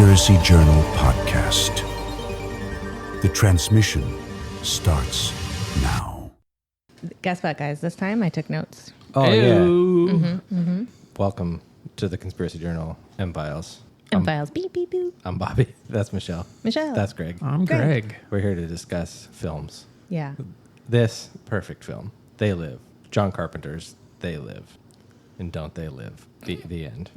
Conspiracy Journal podcast. The transmission starts now. Guess what, guys? This time I took notes. Oh, Ew. yeah. Mm-hmm. Welcome to the Conspiracy Journal M-Files. M-Files. Beep, beep, beep. I'm Bobby. That's Michelle. Michelle. That's Greg. I'm Greg. Greg. We're here to discuss films. Yeah. This perfect film, They Live. John Carpenter's They Live. And don't they live? The end.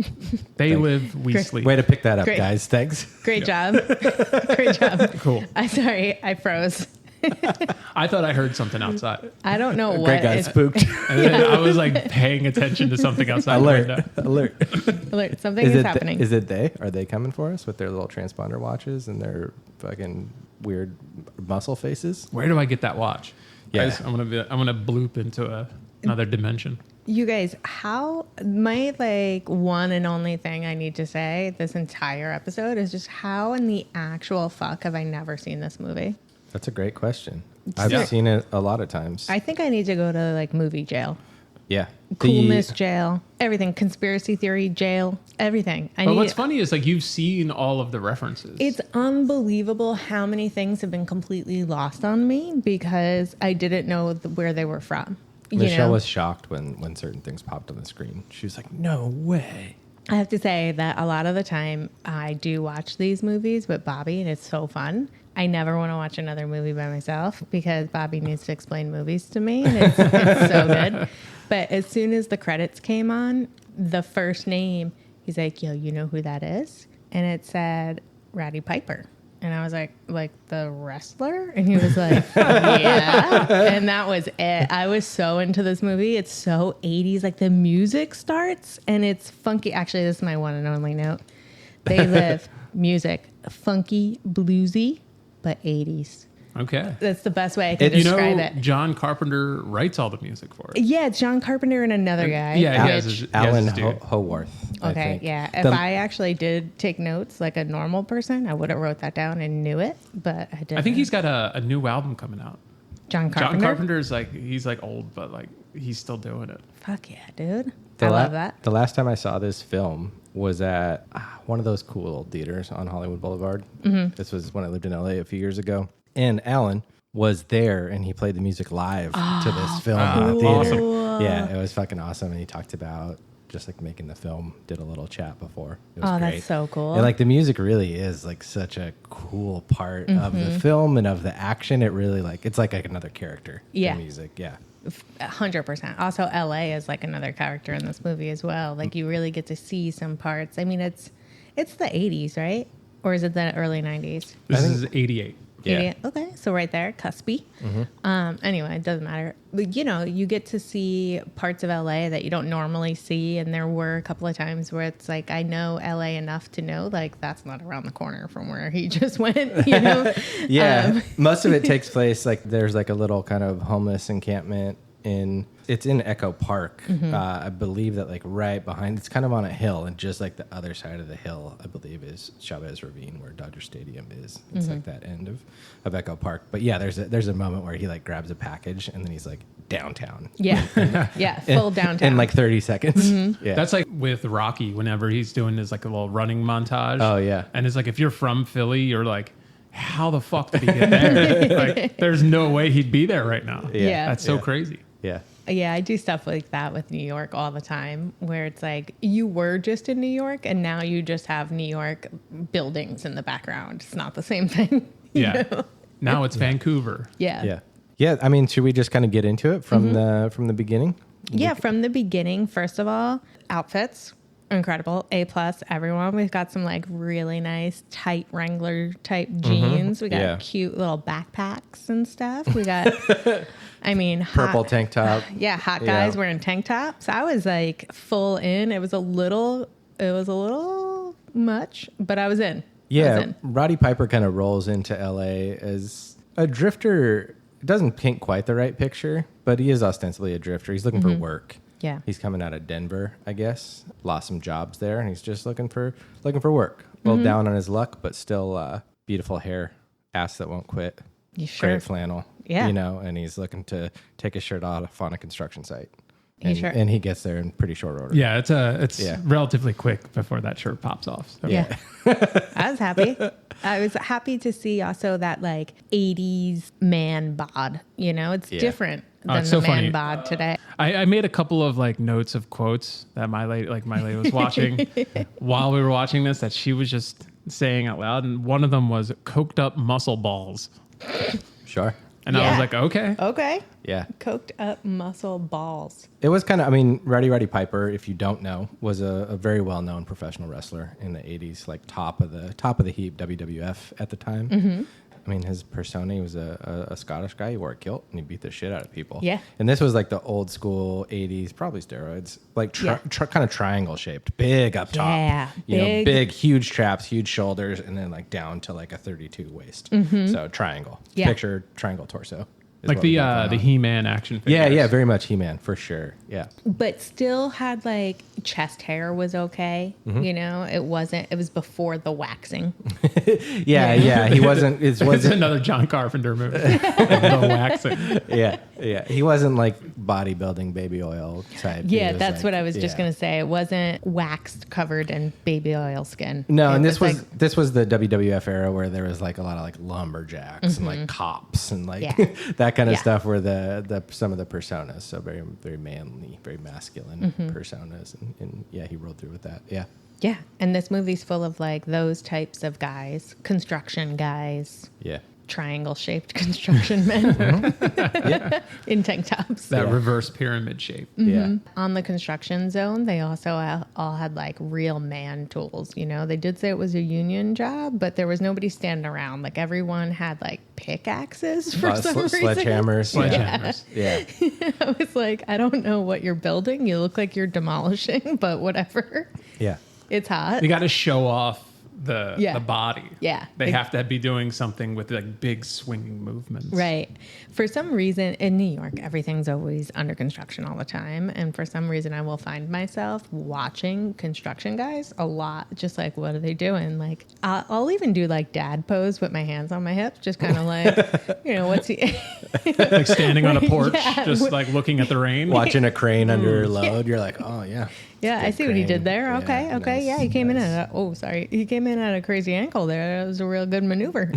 They Thank- live, we Great. sleep. Way to pick that up, Great. guys. Thanks. Great job. Great job. Cool. I'm sorry. I froze. I thought I heard something outside. I don't know what. Greg got spooked. And then I was like paying attention to something outside the window. Alert. Alert. Something is happening. Is it they? Are they coming for us with their little transponder watches and their fucking weird muscle faces? Where do I get that watch? Yeah. Guys, I'm gonna bloop into another dimension. You guys, my one and only thing I need to say this entire episode is just how in the actual fuck have I never seen this movie? That's a great question. I've Yeah. seen it a lot of times. I think I need to go to movie jail. Yeah. Coolness jail. Everything. Conspiracy theory jail. Everything. But what's funny is you've seen all of the references. It's unbelievable how many things have been completely lost on me because I didn't know where they were from. Michelle was shocked when certain things popped on the screen. She was like, no way. I have to say that a lot of the time I do watch these movies with Bobby and it's so fun. I never want to watch another movie by myself because Bobby needs to explain movies to me and it's so good. But as soon as the credits came on, the first name, he's like, yo, you know who that is? And it said Rowdy Piper. And I was like the wrestler? And he was like, yeah. And that was it. I was so into this movie. It's so 80s. The music starts and it's funky. Actually, this is my one and only note. They live music, funky, bluesy, but 80s. okay. That's the best way I can describe it. John Carpenter writes all the music for it. Yeah, it's John Carpenter and another guy. Yeah, he which- has his Alan dude. Howarth. I Okay, think. yeah. If I actually did take notes like a normal person, I would have wrote that down and knew it, but I didn't. I think he's got a new album coming out. John Carpenter. John Carpenter's he's old, but he's still doing it. Fuck yeah, dude. I love that. The last time I saw this film was at one of those cool old theaters on Hollywood Boulevard. Mm-hmm. This was when I lived in LA a few years ago. And Alan was there and he played the music live to this film in the theater. Awesome. Yeah, it was fucking awesome. And he talked about just making the film, did a little chat before. It was Oh, great. that's so cool. And the music really is such a cool part of the film and of the action. It really it's like another character. Yeah. The music, yeah. 100%. Also, LA is another character in this movie as well. You really get to see some parts. I mean, it's the 80s, right? Or is it the early 90s? This is 88. Yeah. 88? Okay, so right there, cuspy. Anyway, it doesn't matter. But, you get to see parts of LA that you don't normally see. And there were a couple of times where it's I know LA enough to know, that's not around the corner from where he just went, Yeah, most of it takes place there's a little kind of homeless encampment it's in Echo Park. I believe that right behind, it's kind of on a hill, and just the other side of the hill, I believe, is Chavez Ravine, where Dodger Stadium is. It's that end of Echo Park. But yeah, there's a moment where he grabs a package and then he's downtown. Yeah, yeah, full downtown. In 30 seconds. Yeah, That's with Rocky, whenever he's doing his a little running montage. Oh, yeah. And it's if you're from Philly, you're how the fuck did he get there? There's no way he'd be there right now. Yeah. That's so crazy. yeah. Yeah, I do stuff like that with New York all the time, where it's you were just in New York and now you just have New York buildings in the background. It's not the same thing. you Yeah. know? Now it's Vancouver. Yeah. Yeah. Yeah. I mean, should we just kind of get into it from the beginning? Yeah, from the beginning, first of all, outfits, incredible. A+, everyone. We've got some really nice tight Wrangler type jeans. We got Yeah. cute little backpacks and stuff. We got, Purple tank top. Yeah, hot guys Yeah. wearing tank tops. I was full in. It was a little much, but I was in. I was Yeah, in. Roddy Piper kind of rolls into LA as a drifter. Doesn't paint quite the right picture, but he is ostensibly a drifter. He's looking for work. Yeah. He's coming out of Denver, I guess. Lost some jobs there, and he's just looking for work. A little down on his luck, but still beautiful hair, ass that won't quit. You sure? Great flannel. Yeah. And he's looking to take his shirt off on a construction site. And he gets there in pretty short order. Yeah, it's relatively quick before that shirt pops off. So. Yeah. I was happy. I was happy to see also that like 80s man bod, it's different than it's the so man funny. bod today. I made a couple of like notes of quotes that my lady was watching while we were watching this that she was just saying out loud. And one of them was coked up muscle balls. Sure. And I was like, okay. Okay. Yeah. Coked up muscle balls. It was kind of, Rowdy Roddy Piper, if you don't know, was a very well-known professional wrestler in the 80s, like top of the heap WWF at the time. Mm-hmm. His persona, he was a Scottish guy. He wore a kilt and he beat the shit out of people. Yeah. And this was like the old school 80s, probably steroids, like kind of triangle shaped, big up top. Yeah. Big, huge traps, huge shoulders, and then like down to like a 32 waist. Mm-hmm. So triangle. Yeah. Picture triangle torso. Like the He-Man action Yeah, figures. very much He-Man for sure. Yeah. But still had like chest hair was okay. It was before the waxing. Yeah. He wasn't. It It's wasn't. another John Carpenter movie. The waxing. Yeah. He wasn't like bodybuilding baby oil type. Yeah, that's what I was just going to say. It wasn't waxed covered in baby oil skin. No, and this this was the WWF era where there was like a lot of like lumberjacks and like cops and like that kind of stuff were the some of the personas. So very, very manly, very masculine personas. And he rolled through with that. Yeah. Yeah. And this movie's full of like those types of guys, construction guys. Yeah. Triangle shaped construction men in tank tops. That reverse pyramid shape. Yeah. On the construction zone, they also all had like real man tools. They did say it was a union job, but there was nobody standing around. Like everyone had like pickaxes for some reason. Sledgehammers. Yeah. I was like, I don't know what you're building. You look like you're demolishing, but whatever. Yeah. It's hot. You got to show off the body. Yeah. They have to be doing something with like big swinging movements. Right. For some reason in New York, everything's always under construction all the time. And for some reason, I will find myself watching construction guys a lot. Just like, what are they doing? Like, I'll even do like dad pose with my hands on my hips, just kind of like, what's he? Like standing on a porch, just like looking at the rain. Watching a crane under load. You're like, oh, yeah. Yeah, I see what he did there. Okay. Nice, Yeah, he came in at he came in at a crazy ankle there. That was a real good maneuver,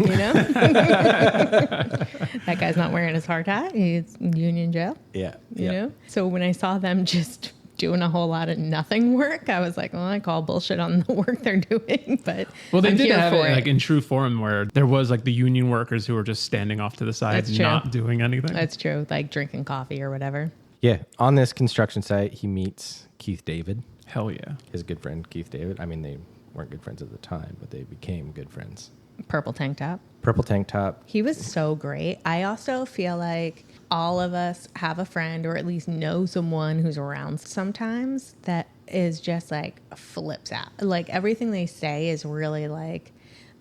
That guy's not wearing his hard hat. He's in union jail. Yeah. You know? So when I saw them just doing a whole lot of nothing work, I was like, well, I call bullshit on the work they're doing, but they I'm did here have for it like in true form where there was like the union workers who were just standing off to the side, That's true. not doing anything. That's true. Like drinking coffee or whatever. Yeah. On this construction site, he meets Keith David. Hell yeah. His good friend, Keith David. They weren't good friends at the time, but they became good friends. Purple tank top. Purple tank top. He was so great. I also feel like all of us have a friend or at least know someone who's around sometimes that is just like flips out. Like everything they say is really like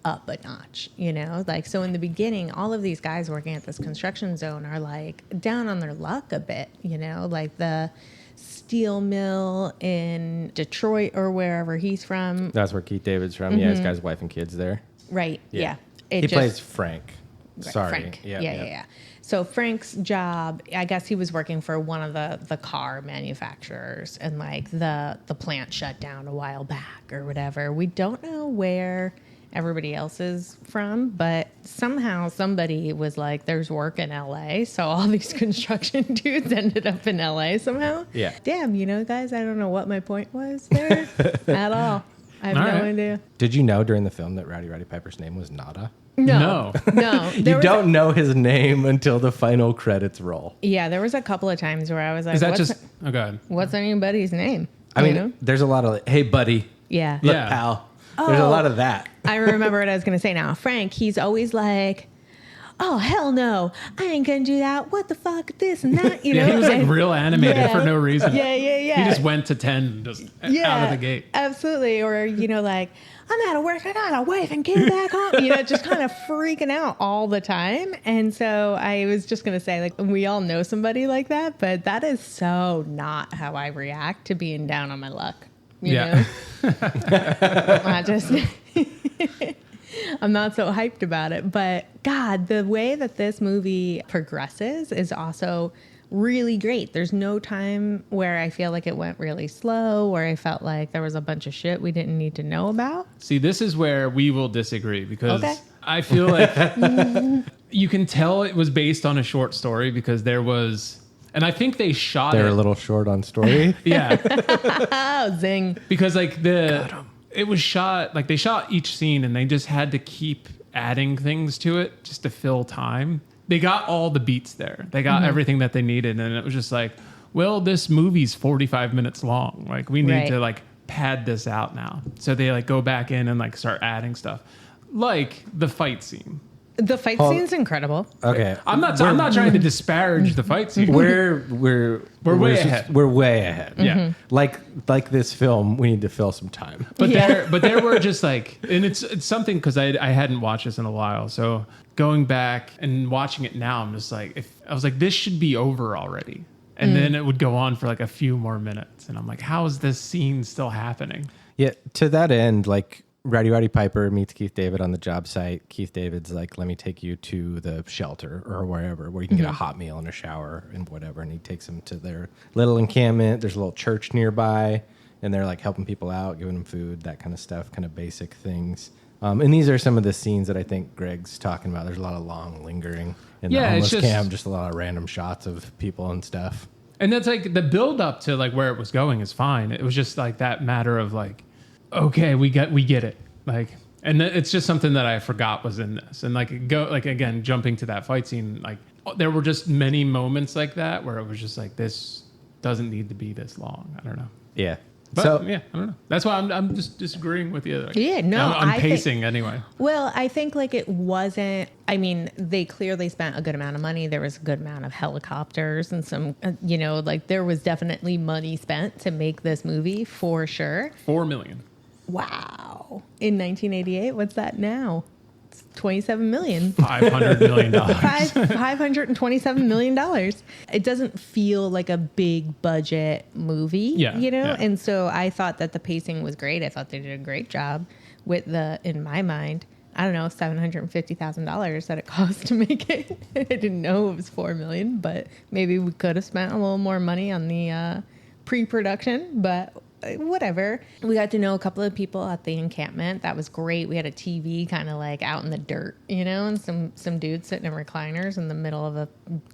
up a notch, Like, so in the beginning, all of these guys working at this construction zone are like down on their luck a bit, like the steel mill in Detroit or wherever he's from. That's where Keith David's from. Yeah, his guy's wife and kids there. Right. Yeah. He plays Frank. Right, Sorry. Frank. Yeah. Yeah. So Frank's job, I guess he was working for one of the car manufacturers and like the plant shut down a while back or whatever. We don't know where everybody else is from, but somehow somebody was like, there's work in LA. So all these construction dudes ended up in LA somehow. Yeah. Damn, guys, I don't know what my point was there at all. I have All no right. idea. Did you know during the film that Rowdy Roddy Piper's name was Nada? No. You don't know his name until the final credits roll. Yeah, there was a couple of times where I was like, Is that oh, go ahead. what's anybody's name? There's a lot of, hey, buddy. Yeah. Look, Yeah. pal. There's a lot of that. I remember what I was going to say now. Frank, he's always like, oh, hell no. I ain't going to do that. What the fuck? This and that. He was like real animated for no reason. Yeah. He just went to 10 just out of the gate. Absolutely. Or, like, I'm out of work. I got a wife and kid back home. Just kind of freaking out all the time. And so I was just going to say, like, we all know somebody like that, but that is so not how I react to being down on my luck. You know? I'm not so hyped about it. But God, the way that this movie progresses is also really great. There's no time where I feel like it went really slow, where I felt like there was a bunch of shit we didn't need to know about. See, this is where we will disagree because Okay. I feel like you can tell it was based on a short story because there was, and I think they shot They're it. a little short on story. Yeah. Oh, zing. Because like it was shot, like they shot each scene and they just had to keep adding things to it just to fill time. They got all the beats there. They got everything that they needed. And it was just like, well, this movie's 45 minutes long. Like we need to like pad this out now. So they like go back in and like start adding stuff. Like the fight scene. The fight scene's incredible. Okay. I'm not trying to disparage the fight scene. We're way ahead. We're way ahead. Yeah. Like this film, we need to fill some time. But there were just like, and it's something because I hadn't watched this in a while. So going back and watching it now, I'm just like, I was like, this should be over already. And then it would go on for like a few more minutes. And I'm like, how is this scene still happening? Yeah. To that end, like Rowdy Roddy Piper meets Keith David on the job site. Keith David's like, let me take you to the shelter or wherever where you can get a hot meal and a shower and whatever. And he takes them to their little encampment. There's a little church nearby. And they're like helping people out, giving them food, that kind of stuff, kind of basic things. And these are some of the scenes that I think Greg's talking about. There's a lot of long lingering in the homeless camp, just a lot of random shots of people and stuff. And that's like the build up to like where it was going is fine. It was just like that matter of like, okay, we get it. Like, and it's just something that I forgot was in this. And like again, jumping to that fight scene, like there were just many moments like that where it was just like, this doesn't need to be this long. I don't know. Yeah. But So yeah, I don't know. That's why I'm just disagreeing with you. Like, Yeah, no, I'm I pacing anyway. Well, I think like it wasn't, I mean, they clearly spent a good amount of money. There was a good amount of helicopters and some, like there was definitely money spent to make this movie for sure. $4 million. Wow. In 1988, what's that now? It's $27 million. $500 million. $527 million. It doesn't feel like a big budget movie, Yeah. And so I thought that the pacing was great. I thought they did a great job with in my mind, I don't know, $750,000 that it cost to make it. I didn't know it was $4 million, but maybe we could have spent a little more money on the pre-production, but whatever. We got to know a couple of people at the encampment. That was great. We had a TV kind of like out in the dirt, and some dudes sitting in recliners in the middle of a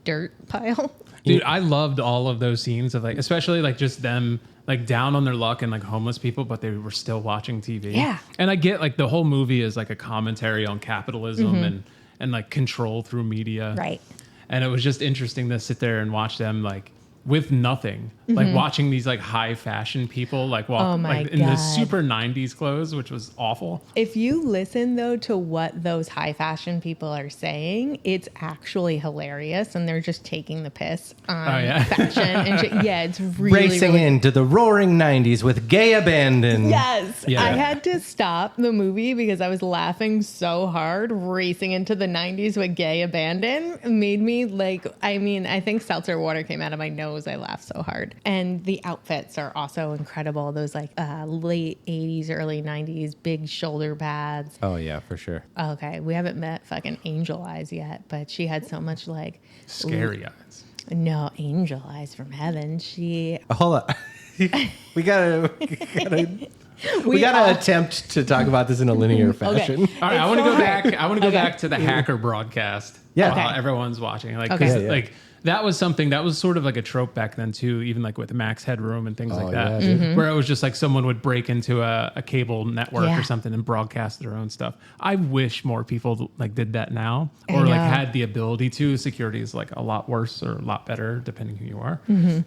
dirt pile. Dude, I loved all of those scenes of like, especially like just them like down on their luck and like homeless people, but they were still watching TV. Yeah. And I get like the whole movie is like a commentary on capitalism and like control through media. Right. And it was just interesting to sit there and watch them like with nothing, like watching these like high fashion people like walk like in the super 90s clothes, which was awful. If you listen though to what those high fashion people are saying, it's actually hilarious, and they're just taking the piss on fashion and shit. Yeah, it's really racing into the roaring 90s with gay abandon. Yes. Yeah. I had to stop the movie because I was laughing so hard. Racing into the 90s with gay abandon made me like, I think seltzer water came out of my nose. I laughed so hard. And the outfits are also incredible. Those like late 80s, early 90s, big shoulder pads. Oh, yeah, for sure. Okay. We haven't met fucking Angel Eyes yet, but she had so much like... Scary eyes. No, Angel Eyes from heaven. She... Hold on. we gotta attempt to talk about this in a linear fashion. Okay. All right, I want to go back. I want to go back to the hacker broadcast. Yeah. While everyone's watching. Like, 'cause, Okay. like that was something that was sort of like a trope back then too, even like with Max Headroom and things like that, yeah, dude. where it was just like someone would break into a cable network Yeah. or something and broadcast their own stuff. I wish more people like did that now, I or like know. had the ability to. Security is like a lot worse or a lot better depending who you are.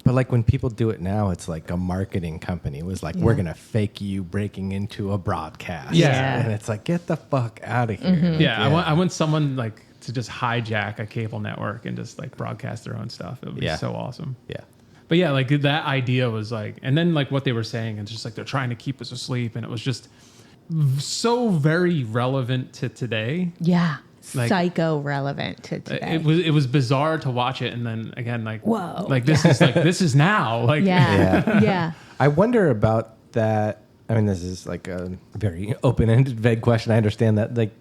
But like when people do it now, it's like a marketing company was like, we're going to fake you breaking into a broadcast. Yeah. And it's like, get the fuck out of here. Like, Yeah, I want someone like to just hijack a cable network and just like broadcast their own stuff. It would be so awesome. Yeah. But yeah, like that idea was like, and then like what they were saying, and just like they're trying to keep us asleep, and it was just so very relevant to today. Yeah. Like- Psycho relevant to today. It was bizarre to watch it, and then again, like Whoa. like this is now. Like Yeah. Yeah. I wonder about that. I mean, this is like a very open-ended, vague question. I understand that. Like,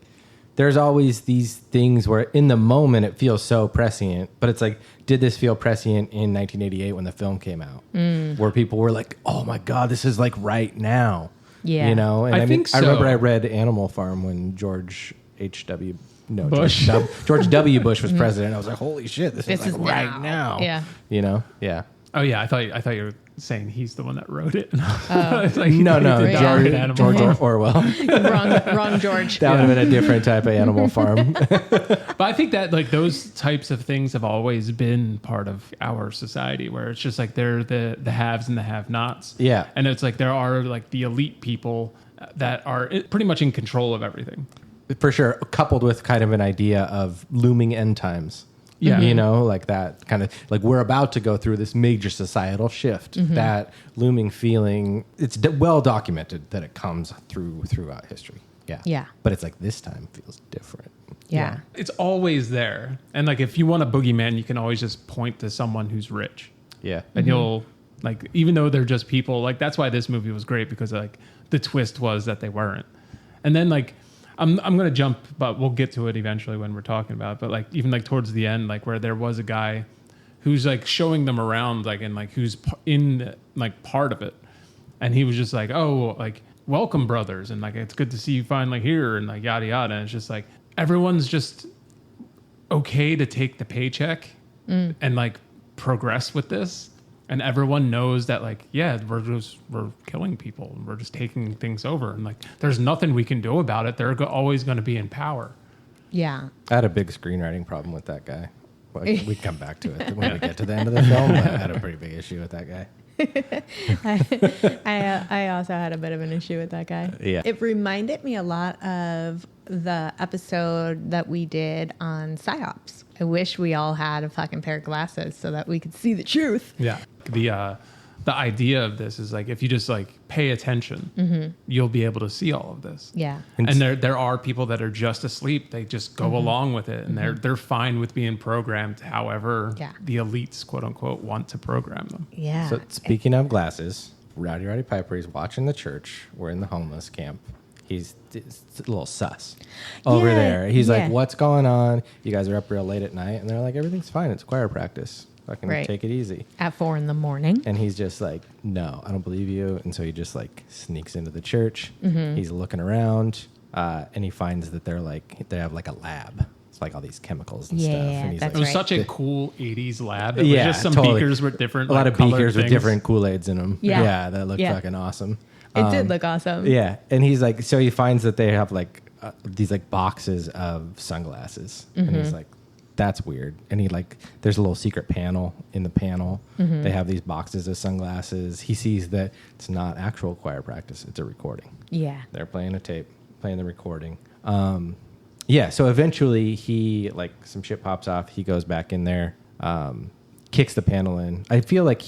there's always these things where in the moment it feels so prescient, but it's like, did this feel prescient in 1988 when the film came out? Where people were like, oh my God, this is like right now. Yeah. You know? And I think so. I remember I read Animal Farm when George W. Bush Bush was president. I was like, holy shit, this is like right now. Yeah. You know? Yeah. Oh yeah, I thought you were saying he's the one that wrote it. George Orwell. wrong George. That would have been a different type of Animal Farm. But I think that like those types of things have always been part of our society, where it's just like they're the haves and the have-nots. Yeah. And it's like there are like the elite people that are pretty much in control of everything. For sure, coupled with kind of an idea of looming end times. Yeah. You know, like that kind of, like we're about to go through this major societal shift. That looming feeling, it's well documented that it comes throughout history. Yeah. Yeah. But it's like this time feels different. Yeah. It's always there. And like if you want a boogeyman, you can always just point to someone who's rich. Yeah. And you'll like, even though they're just people, like that's why this movie was great, because like the twist was that they weren't. And then like, I'm going to jump, but we'll get to it eventually when we're talking about it. But like, even like towards the end, like where there was a guy who's like showing them around, like, and like who's in like part of it. And he was just like, oh, like, welcome brothers. And like, it's good to see you finally here and like yada, yada. And it's just like, everyone's just okay to take the paycheck and like progress with this. And everyone knows that, like, yeah, we're killing people and we're just taking things over. And, like, there's nothing we can do about it. They're always going to be in power. Yeah. I had a big screenwriting problem with that guy. Well, we come back to it when we get to the end of the film. But I had a pretty big issue with that guy. I also had a bit of an issue with that guy. Yeah. It reminded me a lot of the episode that we did on PsyOps. I wish we all had a fucking pair of glasses so that we could see the truth. Yeah. The idea of this is, like, if you just, like, pay attention, you'll be able to see all of this. Yeah. And there are people that are just asleep. They just go along with it, and they're fine with being programmed however the elites, quote unquote, want to program them. Yeah. So speaking of glasses, Rowdy Roddy Piper, he's watching the church. We're in the homeless camp. He's a little sus over there. He's like, what's going on? You guys are up real late at night. And they're like, everything's fine. It's choir practice. Fucking take it easy. At 4 a.m. And he's just like, no, I don't believe you. And so he just like sneaks into the church. He's looking around and he finds that they have like a lab. It's like all these chemicals and stuff. And he's that's It was right. such a cool 80s lab. It was just some beakers with different, a lot of beakers with things. different Kool-Aids in them. Yeah. That looked fucking awesome. It did look awesome. Yeah, and he's like, so he finds that they have like these like boxes of sunglasses, and he's like, that's weird. And he like, there's a little secret panel in the panel. They have these boxes of sunglasses. He sees that it's not actual choir practice; it's a recording. Yeah. They're playing a tape, playing the recording. Yeah. So eventually, he like some shit pops off. He goes back in there. Kicks the panel in. I feel like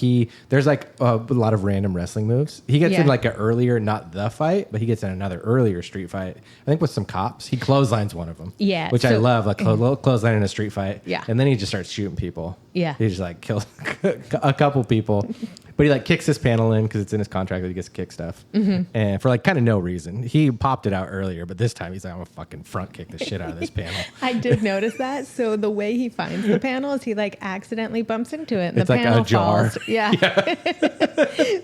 there's like a lot of random wrestling moves. He gets in like an earlier, not the fight, but he gets in another earlier street fight. I think with some cops. He clotheslines one of them. Yeah. Which I love, like a little clothesline in a street fight. Yeah. And then he just starts shooting people. Yeah. He just like kills a couple people. But he like kicks this panel in because it's in his contract that he gets to kick stuff. And for like kind of no reason. He popped it out earlier, but this time he's like, I'm gonna fucking front kick the shit out of this panel. I did notice that. So the way he finds the panel is he like accidentally bumps into it and It's the like panel a jar. falls. Yeah.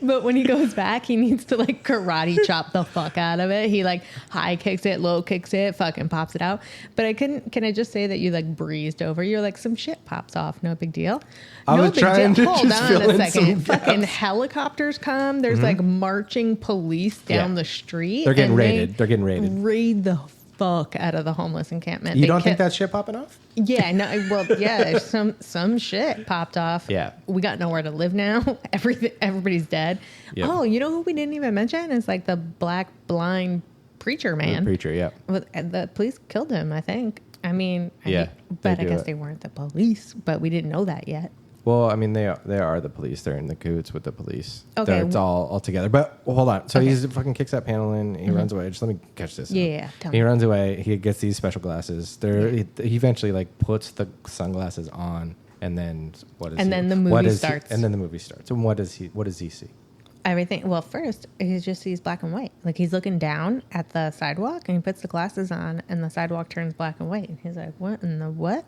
But when he goes back, he needs to like karate chop the fuck out of it. He like high kicks it, low kicks it, fucking pops it out. But can I just say that you like breezed over? You're like, some shit pops off. No big deal. I was trying to Hold just on fill a in some second. Fucking helicopters come. There's like marching police down the street. They're getting and raided. They're getting raided. Raid the fuck out of the homeless encampment. You don't think that's shit popping off? Yeah, no. Well, yeah. Some shit popped off. Yeah. We got nowhere to live now. Everybody's dead. Yep. Oh, you know who we didn't even mention is like the black blind preacher man. The preacher, yeah. Well, the police killed him, I think. I mean, they but I do guess it. they weren't the police, but we didn't know that yet. Well, I mean, they are the police. They're in the cahoots with the police. Okay. It's all together. But hold on. So he fucking kicks that panel in. He runs away. Just let me catch this. Yeah, tell He me. runs away. He gets these special glasses. He eventually like puts the sunglasses on, and then what is? And then the movie starts. And then the movie starts. And what does he see? everything. Well, first he just sees black and white. Like he's looking down at the sidewalk and he puts the glasses on and the sidewalk turns black and white. And he's like, what in the what?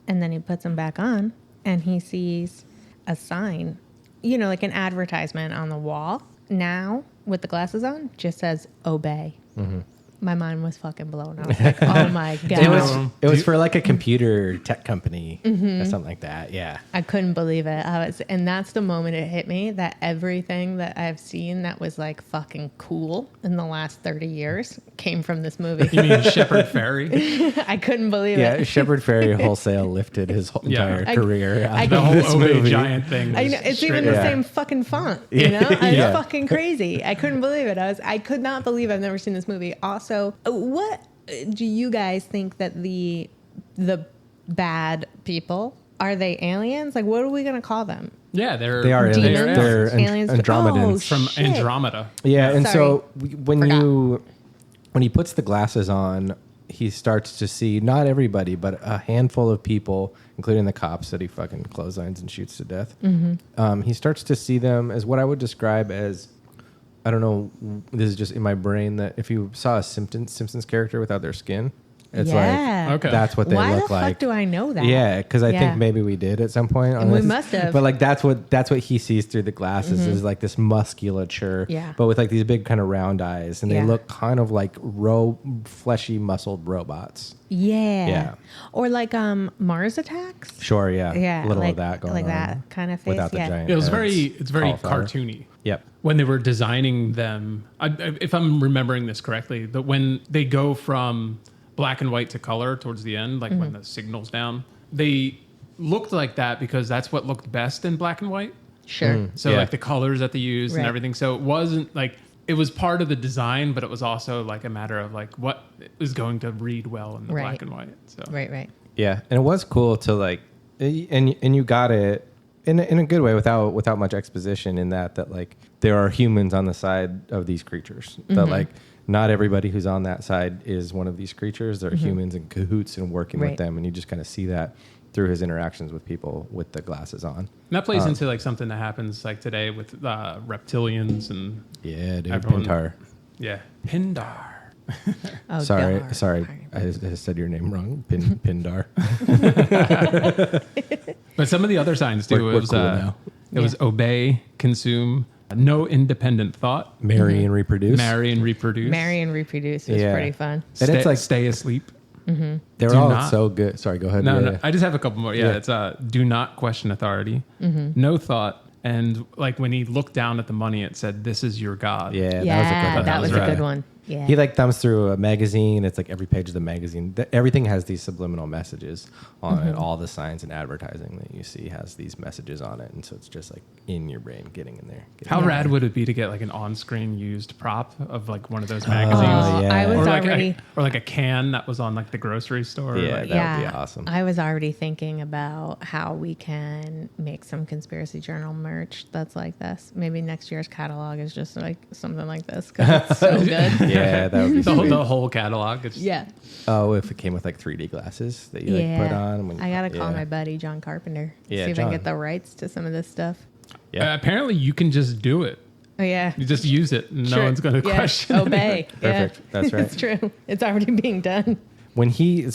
And then he puts them back on and he sees a sign, you know, like an advertisement on the wall. Now with the glasses on, just says obey. Mm-hmm. My mind was fucking blown. I was like, oh my God. It was for like a computer tech company or something like that. Yeah. I couldn't believe it. And that's the moment it hit me that everything that I've seen that was like fucking cool in the last 30 years came from this movie. You mean Shepard Fairey? I couldn't believe it. Yeah, Shepard Fairey wholesale lifted his whole entire career. The whole Obey Giant thing. I know, it's even the same fucking font, you know? It's fucking crazy. I couldn't believe it. I could not believe I've never seen this movie. Also, what do you guys think that the bad people, are they aliens? Like, what are we going to call them? Yeah, they are aliens. Demons? They're Aliens? Andromedans. From Andromeda. Yeah, and Sorry. so when he puts the glasses on, he starts to see not everybody, but a handful of people, including the cops that he fucking clotheslines and shoots to death. Mm-hmm. He starts to see them as what I would describe as, I don't know, this is just in my brain, that if you saw a Simpsons character without their skin, it's like, that's what they Why look the like. fuck do I know that? Yeah, because I think maybe we did at some point. And we must have. But like that's what he sees through the glasses is like this musculature, but with like these big kind of round eyes, and they look kind of like fleshy, muscled robots. Yeah. Or like Mars Attacks. Sure. Yeah. Yeah. A little of that going on. Like that kind of face. Without the giant. It's heads, very cauliflower. cartoony. Yep. When they were designing them, if I'm remembering this correctly, that when they go from black and white to color towards the end, like when the signal's down, they looked like that because that's what looked best in black and white. Sure. So like the colors that they used and everything. So it wasn't like, it was part of the design, but it was also like a matter of like what is going to read well in the black and white. So Right. Yeah, and it was cool to like, and you got it in a good way without much exposition, in that like there are humans on the side of these creatures. That like not everybody who's on that side is one of these creatures. They're humans in cahoots and working with them, and you just kind of see that through his interactions with people with the glasses on. And that plays into like something that happens like today with reptilians and dude, everyone, Pindar. Yeah, Pindar. Oh, Sorry, I said your name wrong. Pindar. But some of the other signs too. We're cool now. It was obey, consume, no independent thought, marry and reproduce. Marry and reproduce. Marry and reproduce is pretty fun. And it's like stay asleep. They're all so good. Sorry, go ahead. No, I just have a couple more. Yeah, it's do not question authority, no thought, and like when he looked down at the money, it said, "This is your God." Yeah, that was a good one. Yeah. He like thumbs through a magazine. It's like every page of the magazine. Everything has these subliminal messages on it. All the signs and advertising that you see has these messages on it. And so it's just like in your brain, getting in there. How rad would it be to get like an on-screen used prop of like one of those magazines? I was or like a can that was on like the grocery store. Yeah, like, that would be awesome. I was already thinking about how we can make some Conspiracy Journal merch that's like this. Maybe next year's catalog is just like something like this because it's so good. Yeah, that would be sweet. The whole catalog. Oh, if it came with like 3D glasses that you like put on. I got to call my buddy John Carpenter. Yeah, see if I can get the rights to some of this stuff. Yeah. Apparently you can just do it. Oh, yeah. You just use it and no one's going to question Obey. it. Perfect. That's right. It's true. It's already being done. When he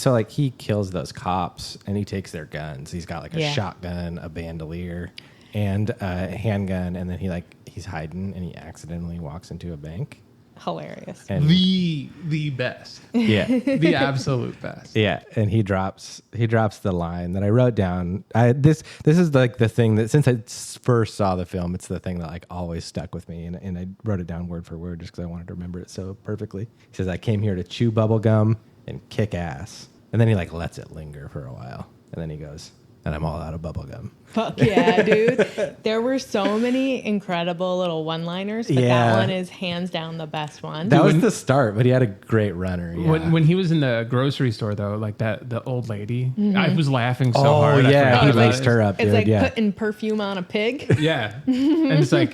kills those cops and he takes their guns. He's got like a shotgun, a bandolier, and a handgun, and then he's hiding and he accidentally walks into a bank. Hilarious. And the best. Yeah. The absolute best. Yeah, and he drops the line that I wrote down. This is like the thing that since I first saw the film, it's the thing that like always stuck with me, and I wrote it down word for word just because I wanted to remember it so perfectly. He says, "I came here to chew bubble gum and kick ass," and then he like lets it linger for a while, and then he goes, "And I'm all out of bubble gum." Fuck yeah, dude. There were so many incredible little one-liners, but that one is hands down the best one. That was the start, but he had a great runner. Yeah. When he was in the grocery store, though, like the old lady, I was laughing so hard. Yeah, he laced her up, it's dude. like putting perfume on a pig. Yeah. And it's like,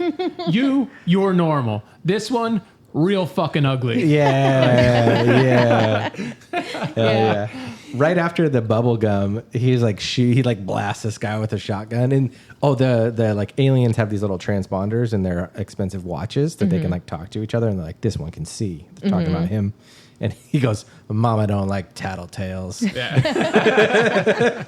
you're normal. This one, real fucking ugly. Yeah. Hell yeah. right after the bubble gum, he's like he like blasts this guy with a shotgun, and the like aliens have these little transponders in their expensive watches that they can like talk to each other, and they're like, this one can see. They're talking about him, and he goes, "Mama don't like tattletales." Yeah.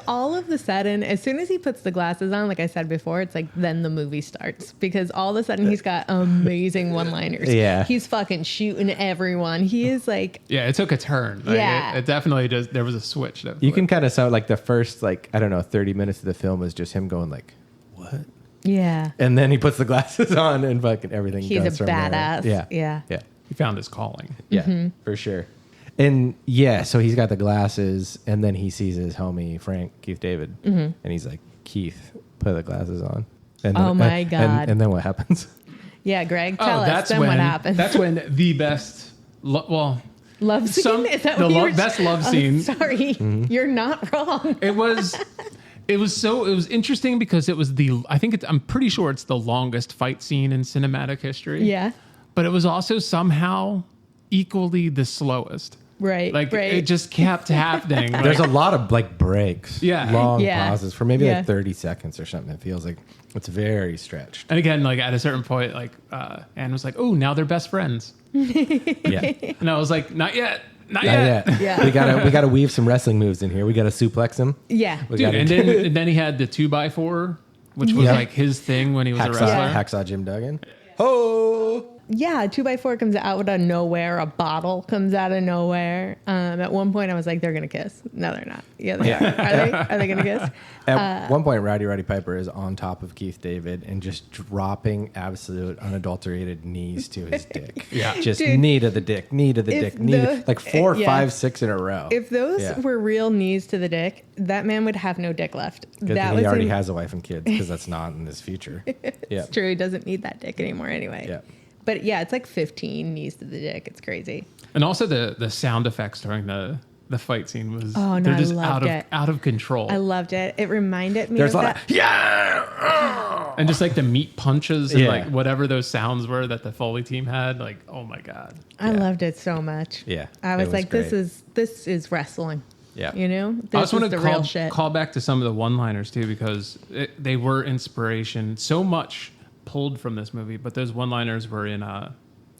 All of the sudden, as soon as he puts the glasses on, like I said before, it's like then the movie starts because all of a sudden he's got amazing one-liners. Yeah. He's fucking shooting everyone. He is like, Yeah, it took a turn. Like, Yeah. it definitely just, there was a switch. That You can kind of sound like the first, like, I don't know, 30 minutes of the film is just him going like, what? yeah, And then he puts the glasses on and fucking everything he's goes a from there. badass. Yeah. Yeah. Yeah. He found his calling. Yeah, for sure. And yeah, so he's got the glasses, and then he sees his homie Frank, Keith David, and he's like, Keith, put the glasses on. And Oh then, my God. And then what happens? Yeah, Greg, tell us then when, what happened. That's when the best, love scene? Is that the what you were best love scene. Sorry, you're not wrong. It was interesting because it was I'm pretty sure it's the longest fight scene in cinematic history. Yeah. But it was also somehow equally the slowest. Right. Like right. it just kept happening. Like, There's a lot of like breaks, Yeah. long Yeah. pauses for maybe Yeah. like 30 seconds or something. It feels like it's very stretched. and again, like at a certain point, like Anne was like, "Oh, now they're best friends," Yeah. and I was like, "Not yet, not Yeah, yet." Yeah. we gotta weave some wrestling moves in here. We gotta suplex him. Yeah. We Dude, gotta and then he had the 2x4, which was Yeah. like his thing when he was a wrestler. Hacksaw Jim Duggan. Oh, Yeah, 2x4 comes out of nowhere. A bottle comes out of nowhere. At one point, I was like, "They're gonna kiss." No, they're not. Yeah, they are. Are they gonna kiss? At one point, Rowdy Roddy Piper is on top of Keith David and just dropping absolute unadulterated knees to his dick. Yeah. Just Dude, knee to the dick, knee to the if dick, knee to, the- like 4, yeah. 5, 6 in a row. If those Yeah. were real knees to the dick, that man would have no dick left. Good That thing he already in- has a wife and kids because that's not in his future. Yeah. It's true. He doesn't need that dick anymore anyway. Yeah. But yeah, it's like 15 knees to the dick. It's crazy. And also the sound effects during the fight scene was Oh, no, they're I just loved it. out of control. I loved it. It reminded me There's of a lot that. of, yeah. And just like the meat punches and Yeah. like whatever those sounds were that the Foley team had, like, oh my God. I loved it so much. Yeah, I it was was like, great. this is wrestling. Yeah. You know? I This just is want the to real shit. call back to some of the one-liners too, because they were inspiration. So much pulled from this movie, but those one-liners were in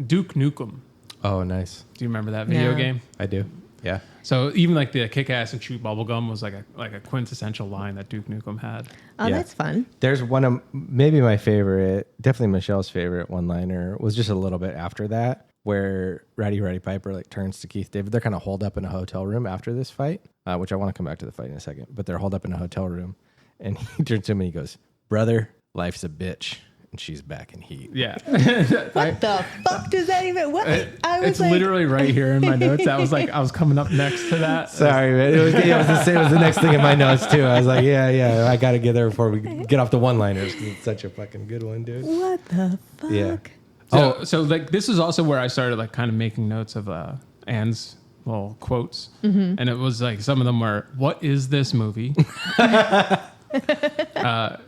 Duke Nukem. Oh, nice. Do you remember that video No. game? I do. Yeah. So even like the kick ass and chew bubblegum was like a quintessential line that Duke Nukem had. Oh, Yeah. that's fun. There's one of maybe my favorite, definitely Michelle's favorite one-liner was just a little bit after that, where Rowdy Roddy Piper like turns to Keith David. They're kind of holed up in a hotel room after this fight, which I want to come back to the fight in a second. But they're holed up in a hotel room, and he turns to him and he goes, "Brother, life's a bitch, and she's back in heat." Yeah. What the fuck does that even? What? I was It's like, literally right here in my notes. I was coming up next to that. Sorry, man. It was the next thing in my notes too. I was like, yeah, I got to get there before we get off the one-liners because it's such a fucking good one, dude. what the fuck? Yeah. So like this is also where I started like kind of making notes of Anne's little quotes, and it was like some of them were, "What is this movie?"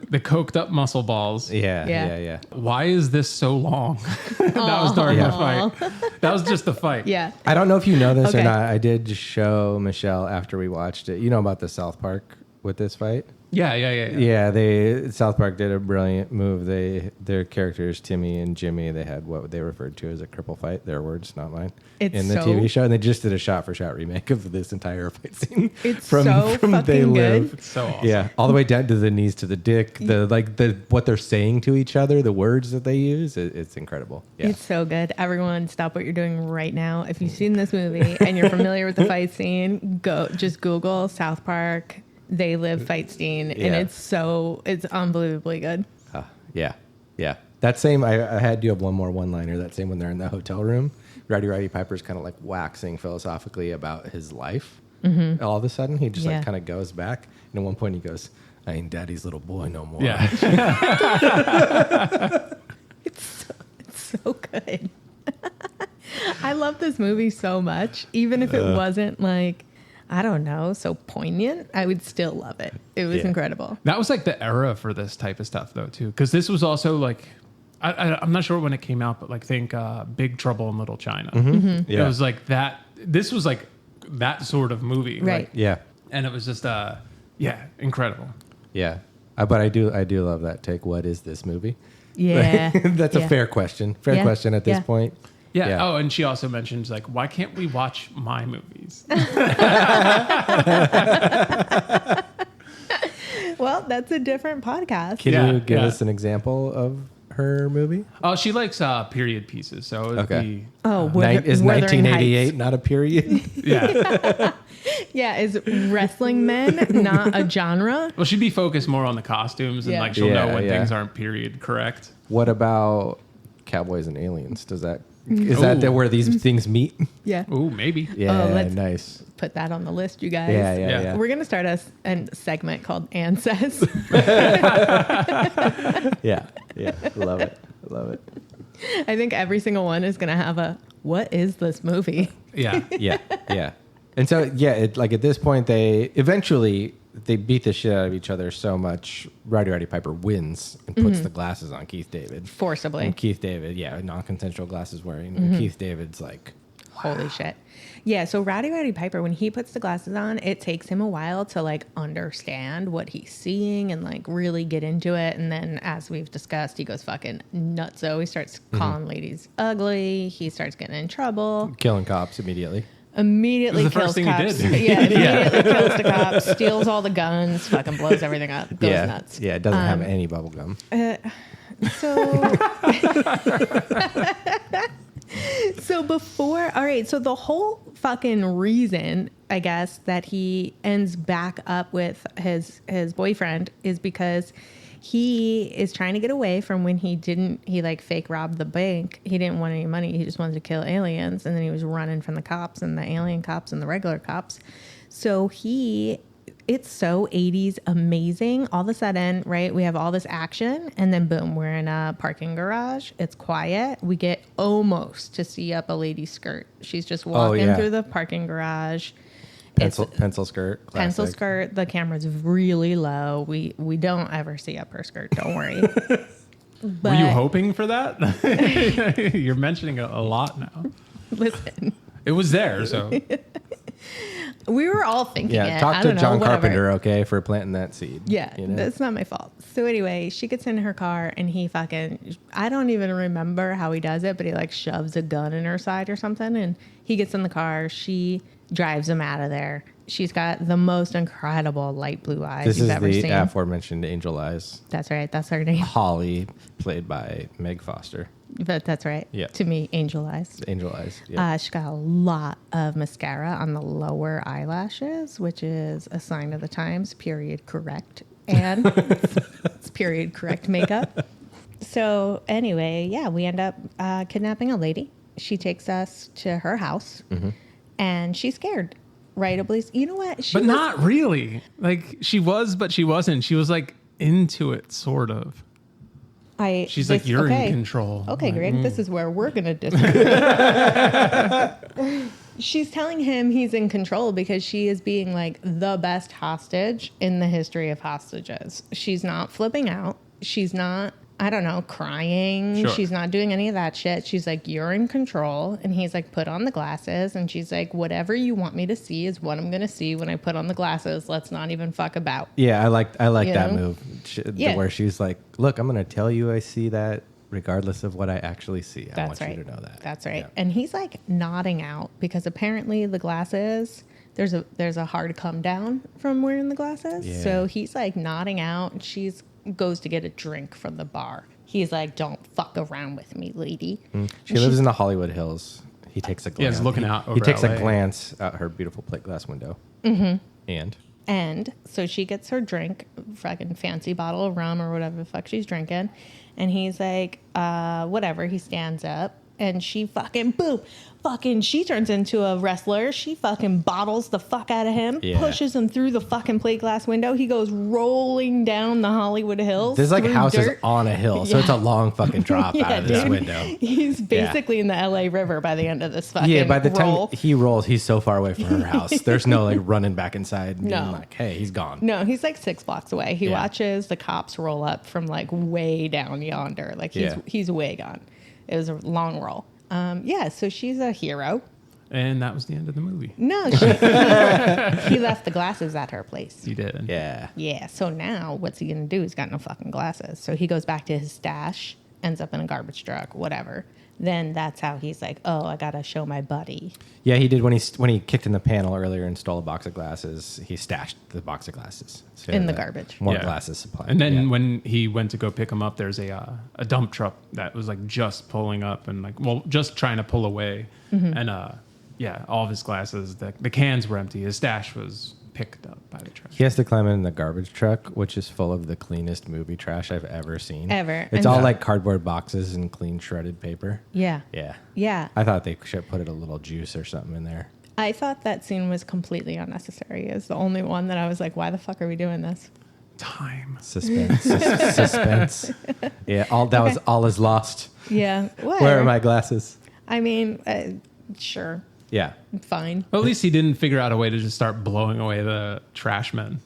The coked up muscle balls. Yeah. Why is this so long? That was during the fight. That was just the fight. Yeah. I don't know if you know this or Okay. not. I did show Michelle after we watched it. You know about the South Park with this fight? Yeah. Yeah, South Park did a brilliant move. Their characters, Timmy and Jimmy, they had what they referred to as a cripple fight. Their words, not mine. It's in the so- TV show, and they just did a shot-for-shot remake of this entire fight scene. It's so fucking They good. Live. It's so awesome. Yeah, all the way down to the knees to the dick. The what they're saying to each other, the words that they use, it's incredible. Yeah. It's so good. Everyone, stop what you're doing right now. If you've seen this movie and you're familiar with the fight scene, just Google South Park They Live fight scene, and Yeah. it's unbelievably good. Yeah. That same, I had you have one more one-liner. That same when they're in the hotel room, Rowdy Piper's kind of like waxing philosophically about his life. Mm-hmm. All of a sudden, he just Yeah. like kind of goes back, and at one point he goes, "I ain't daddy's little boy no more." Yeah. It's so good. I love this movie so much. Even if it wasn't like, I don't know, so poignant, I would still love it. It was Yeah. incredible. That was like the era for this type of stuff though too, because this was also like I'm not sure when it came out, but like think Big Trouble in Little China. Yeah. It was like that. This was like that sort of movie. Right. Like, Yeah. and it was just, incredible. Yeah. But I do love that take. What is this movie? Yeah. That's a Yeah. fair question. Yeah. Question at this Yeah. point. Yeah. Yeah. Oh, and she also mentions like, why can't we watch my movies? Well, that's a different podcast. Can Yeah, you give yeah. us an example of her movie? Oh, she likes period pieces. So it would Okay. be, Oh, Is Wuthering 1988 Heights. not a period? yeah. Yeah, is wrestling men not a genre? Well, she'd be focused more on the costumes and Yeah. like she'll know Yeah, when yeah. things aren't period correct. What about Cowboys and Aliens? Is that Ooh. where these things meet? Yeah. Ooh, maybe. Yeah, let's- nice. Put that on the list, you guys. Yeah. Yeah. We're going to start a segment called Ann Says. Yeah. Love it. I think every single one is going to have a, what is this movie? Yeah. Yeah. And so, like at this point, they beat the shit out of each other so much. Rowdy Roddy Piper wins and puts the glasses on Keith David. Forcibly. And Keith David, non-consensual glasses wearing. And Keith David's like, Holy shit. Yeah, so Rowdy Roddy Piper, when he puts the glasses on, it takes him a while to like understand what he's seeing and like really get into it. And then, as we've discussed, he goes fucking nutso. He starts calling ladies ugly. He starts getting in trouble. killing cops immediately. Immediately It was the kills first thing he cops. did. Yeah, immediately kills the cops, steals all the guns, fucking blows everything up, goes nuts. Yeah, it doesn't have any bubble gum. So before, all right, so the whole fucking reason, I guess, that he ends back up with his boyfriend is because he is trying to get away from when he like fake robbed the bank. He didn't want any money. He just wanted to kill aliens. And then he was running from the cops and the alien cops and the regular cops. So it's so 80s amazing. All of a sudden, right, we have all this action and then boom, we're in a parking garage. It's quiet. We get almost to see up a lady's skirt. She's just walking through the parking garage. Pencil skirt. Classic. Pencil skirt. The camera's really low. We don't ever see up her skirt. Don't worry. Were you hoping for that? You're mentioning it a lot now. Listen, It was there, so we were all thinking Yeah, it. talk I to don't know, John whatever. Carpenter, okay, for planting that seed. Yeah, you know? that's not my fault. So anyway, she gets in her car and he fucking, I don't even remember how he does it, but he like shoves a gun in her side or something. And he gets in the car. She drives him out of there. She's got the most incredible light blue eyes This you've is ever the seen. aforementioned Angel Eyes. That's right. That's her name. Holly, played by Meg Foster. But that's right. Yeah. To me, Angel Eyes. Angel Eyes. Yeah. She's got a lot of mascara on the lower eyelashes, which is a sign of the times, period correct. And it's period correct makeup. So anyway, yeah, we end up kidnapping a lady. She takes us to her house and she's scared. Right, Oblis? You know what? but not really. Like she was, but she wasn't. She was like into it, sort of. She's like, you're in control. Okay, Like, Greg, this is where we're going to disagree. She's telling him he's in control because she is being like the best hostage in the history of hostages. She's not flipping out. She's not, I don't know, crying. Sure. She's not doing any of that shit. She's like, you're in control. And he's like, put on the glasses. And she's like, whatever you want me to see is what I'm going to see when I put on the glasses. Let's not even fuck about. Yeah, I like You that know? move. Yeah. Where she's like, look, I'm going to tell you I see that regardless of what I actually see. I That's want right. you to know that. That's right. Yeah. And he's like nodding out because apparently the glasses, there's a hard come down from wearing the glasses. Yeah. So he's like nodding out and she's goes to get a drink from the bar. He's like, don't fuck around with me, lady. She lives in the Hollywood Hills. He takes a glance. he's looking out He over takes LA. a glance out her beautiful plate glass window. And So she gets her drink, fucking fancy bottle of rum or whatever the fuck she's drinking. And he's like, whatever. He stands up and she fucking, boom, she turns into a wrestler. She fucking bottles the fuck out of him, Yeah. pushes him through the fucking plate glass window. He goes rolling down the Hollywood Hills. there's like through houses dirt. on a hill, so Yeah. it's a long fucking drop Yeah, out of this dude. window. He's basically in the LA River by the end of this fucking Yeah, by the roll. time he rolls, he's so far away from her house. There's no like running back inside and being No. like, hey, he's gone. No, he's like 6 blocks away. He Yeah. watches the cops roll up from like way down yonder. Like Yeah. he's way gone. It was a long roll. Yeah, so she's a hero. And that was the end of the movie. No, he left the glasses at her place. He did. Yeah. Yeah, so now what's he going to do? He's got no fucking glasses. So he goes back to his stash, ends up in a garbage truck, whatever. Then that's how he's like, oh, I got to show my buddy. Yeah, he did when he kicked in the panel earlier and stole a box of glasses. He stashed the box of glasses so In the that garbage. More Yeah. glasses supplied. And then Yeah. when he went to go pick him up, there's a dump truck that was like just pulling up and just trying to pull away. And all of his glasses, the cans were empty. His stash was picked up by the trash. He has to climb in the garbage truck, which is full of the cleanest movie trash I've ever seen. Ever. It's And- all like cardboard boxes and clean shredded paper. Yeah. Yeah. Yeah. I thought they should put a little juice or something in there. I thought that scene was completely unnecessary. It's the only one that I was like, why the fuck are we doing this? Time. Suspense. Suspense. Yeah. All is lost. Yeah. Whatever. Where are my glasses? I mean, sure. Yeah. Fine. Well, at least he didn't figure out a way to just start blowing away the trash men.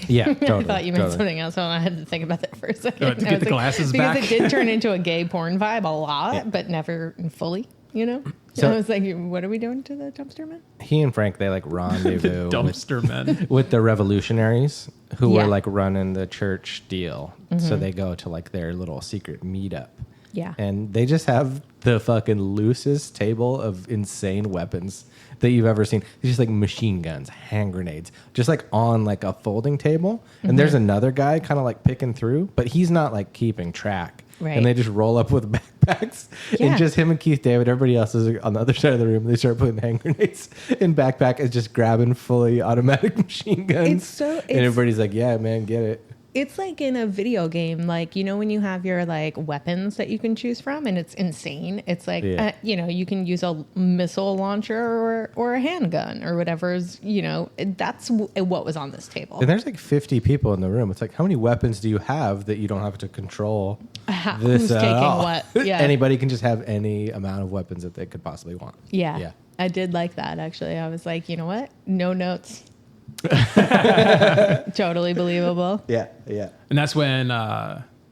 Yeah. Totally. I thought you meant totally. something else. Well, I had to think about that for a second. To get I was the glasses because back? it did turn into a gay porn vibe a lot, Yeah. but never fully, you know? So- I was like, what are we doing to the dumpster man? He and Frank, they like rendezvous with, Dumpster men. with the revolutionaries who Yeah. were like running the church deal. So they go to like their little secret meetup. Yeah. And they just have the fucking loosest table of insane weapons that you've ever seen. It's just like machine guns, hand grenades, just like on like a folding table. And there's another guy kind of like picking through, but he's not like keeping track. Right. And they just roll up with backpacks. Yeah. And just him and Keith David, everybody else is on the other side of the room. They start putting hand grenades in backpack and just grabbing fully automatic machine guns. And everybody's like, yeah, man, get it. It's like in a video game, like, you know, when you have your like weapons that you can choose from and it's insane. It's like, Yeah. you know, you can use a missile launcher or a handgun or whatever's, you know, that's what was on this table. And there's like 50 people in the room. It's like, how many weapons do you have that you don't have to control Who's at taking all? what? Yeah. Anybody can just have any amount of weapons that they could possibly want. Yeah. Yeah. I did like that, actually. I was like, you know what? No notes. Totally believable. Yeah, yeah. And that's when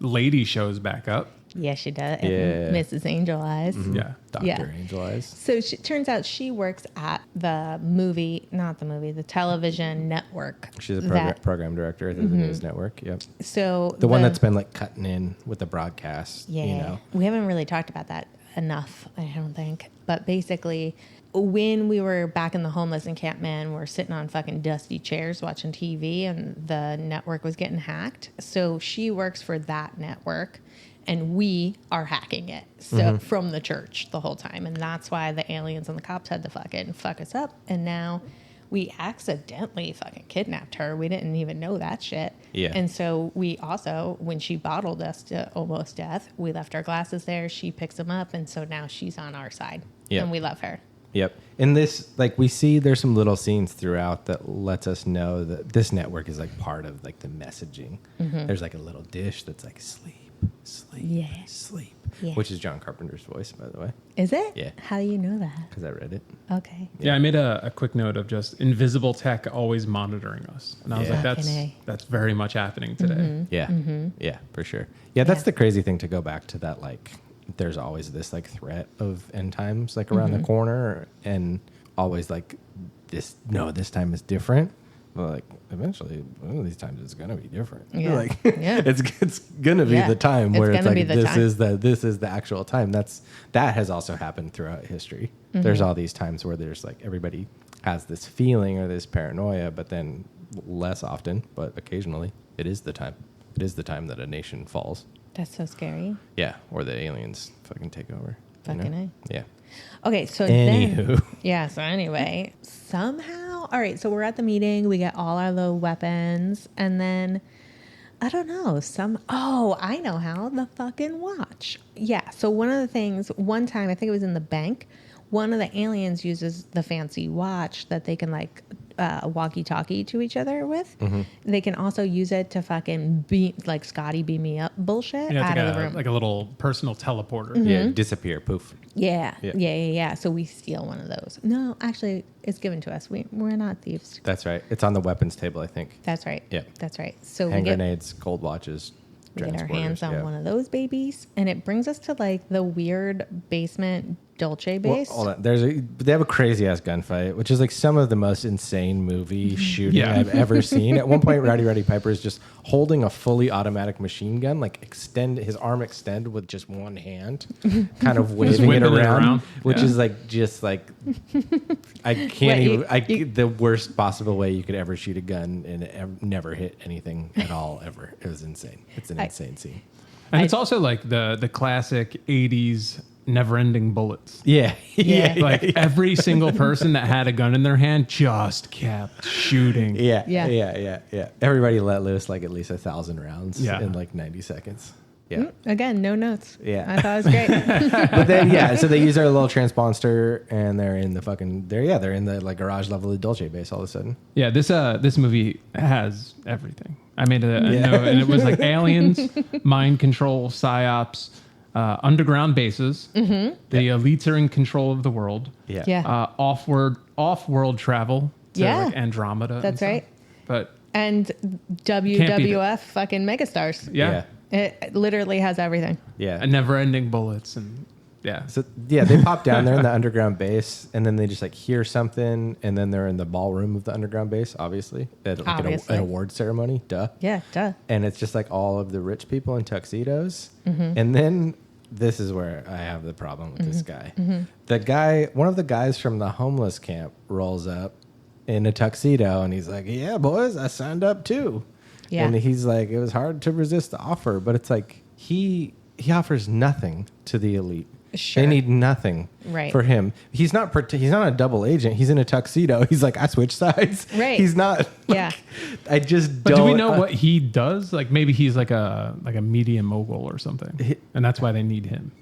Lady shows back up. Yeah, she does. Yeah. And Mrs. Angel Eyes. Yeah. Dr. Yeah. Angel Eyes. So she turns out she works at the the television network. She's a that- program director at the News Network. Yep. So The one that's been like cutting in with the broadcast. yeah, You know. we haven't really talked about that enough, I don't think. But basically, when we were back in the homeless encampment, we're sitting on fucking dusty chairs watching TV, and the network was getting hacked. So she works for that network, and we are hacking it. So from the church the whole time, and that's why the aliens and the cops had to fucking fuck us up. And now we accidentally fucking kidnapped her. We didn't even know that shit. Yeah. And so we also, when she bottled us to almost death, we left our glasses there. She picks them up, and so now she's on our side. Yeah. And we love her. Yep. In this, like, we see there's some little scenes throughout that lets us know that this network is like part of like the messaging. There's like a little dish that's like sleep, sleep, Yeah. sleep, Yeah. which is John Carpenter's voice, by the way, Is it? Yeah. How do you know that? because I read it. Okay. Yeah, I made a quick note of just invisible tech always monitoring us. And I was Yeah. like, Fucking A. that's very much happening today. Yeah. Yeah, for sure. Yeah, that's Yeah. the crazy thing to go back to that, like, there's always this like threat of end times like around the corner, and always like this time is different. Well, like eventually one of these times it's gonna be different. Yeah. Like Yeah. it's gonna be Yeah. the time It's where it's gonna like be the this time. is the actual time. That has also happened throughout history. There's all these times where there's like everybody has this feeling or this paranoia, but then less often, but occasionally it is the time. It is the time that a nation falls. That's so scary. Yeah, or the aliens fucking take over. you know? Fucking A. Yeah. Okay, so Anywho. then, yeah, so anyway, somehow, all right, so we're at the meeting, we get all our little weapons, and then, I don't know, I know how, the fucking watch. Yeah, so one of the things, one time, I think it was in the bank, one of the aliens uses the fancy watch that they can like walkie-talkie to each other with. They can also use it to fucking like Scotty beam me up bullshit Yeah, out it's of the room. like a little personal teleporter. Yeah, disappear, poof. Yeah, Yeah. yeah. So we steal one of those. No, actually, it's given to us. We're not thieves. That's right. It's on the weapons table, I think. That's right. Yeah. That's right. So Hand we get grenades, cold watches, our transporters, hands on yeah. one of those babies, and it brings us to like the weird basement Dolce base. Hold on. They have a crazy ass gunfight, which is like some of the most insane movie shooting Yeah. I've ever seen. At one point, Rowdy Roddy Piper is just holding a fully automatic machine gun, like his arm extended with just one hand, kind of waving it whipping it around, around. which Yeah. is like just like I can't even. The worst possible way you could ever shoot a gun and it never hit anything at all ever. It was insane. It's an insane scene. And it's also like the classic 80s never-ending bullets. Yeah. Yeah. Like every single person that had a gun in their hand just kept shooting. Yeah. Everybody let loose like at least 1,000 rounds in like 90 seconds. Yeah. Again, no notes. Yeah. I thought it was great. But then so they use their little transponder and they're in the like garage level of Dolce base all of a sudden. Yeah, this movie has everything. I made a note, and it was like aliens, mind control, psyops, underground bases. Mm-hmm. The elites are in control of the world. Yeah. Yeah. Off-world travel to like Andromeda. That's and right. stuff. But And WWF fucking megastars. yeah, It literally has everything. Yeah. and never-ending bullets, and So they pop down there in the underground base, and then they just like hear something, and then they're in the ballroom of the underground base, obviously, at like Obviously. an award ceremony. Duh. Yeah, duh. And it's just like all of the rich people in tuxedos, Mm-hmm. and then this is where I have the problem with this guy. Mm-hmm. The guy, one of the guys from the homeless camp, rolls up in a tuxedo, and he's like, "Yeah, boys, I signed up too." Yeah. And he's like, "It was hard to resist the offer," but it's like he offers nothing to the elite. Sure. They need nothing Right. for him. He's not a double agent. He's in a tuxedo. He's like, I switched sides. Right. He's not. Yeah. I just But don't. do we know what he does? Like maybe he's like a media mogul or something, and that's why they need him.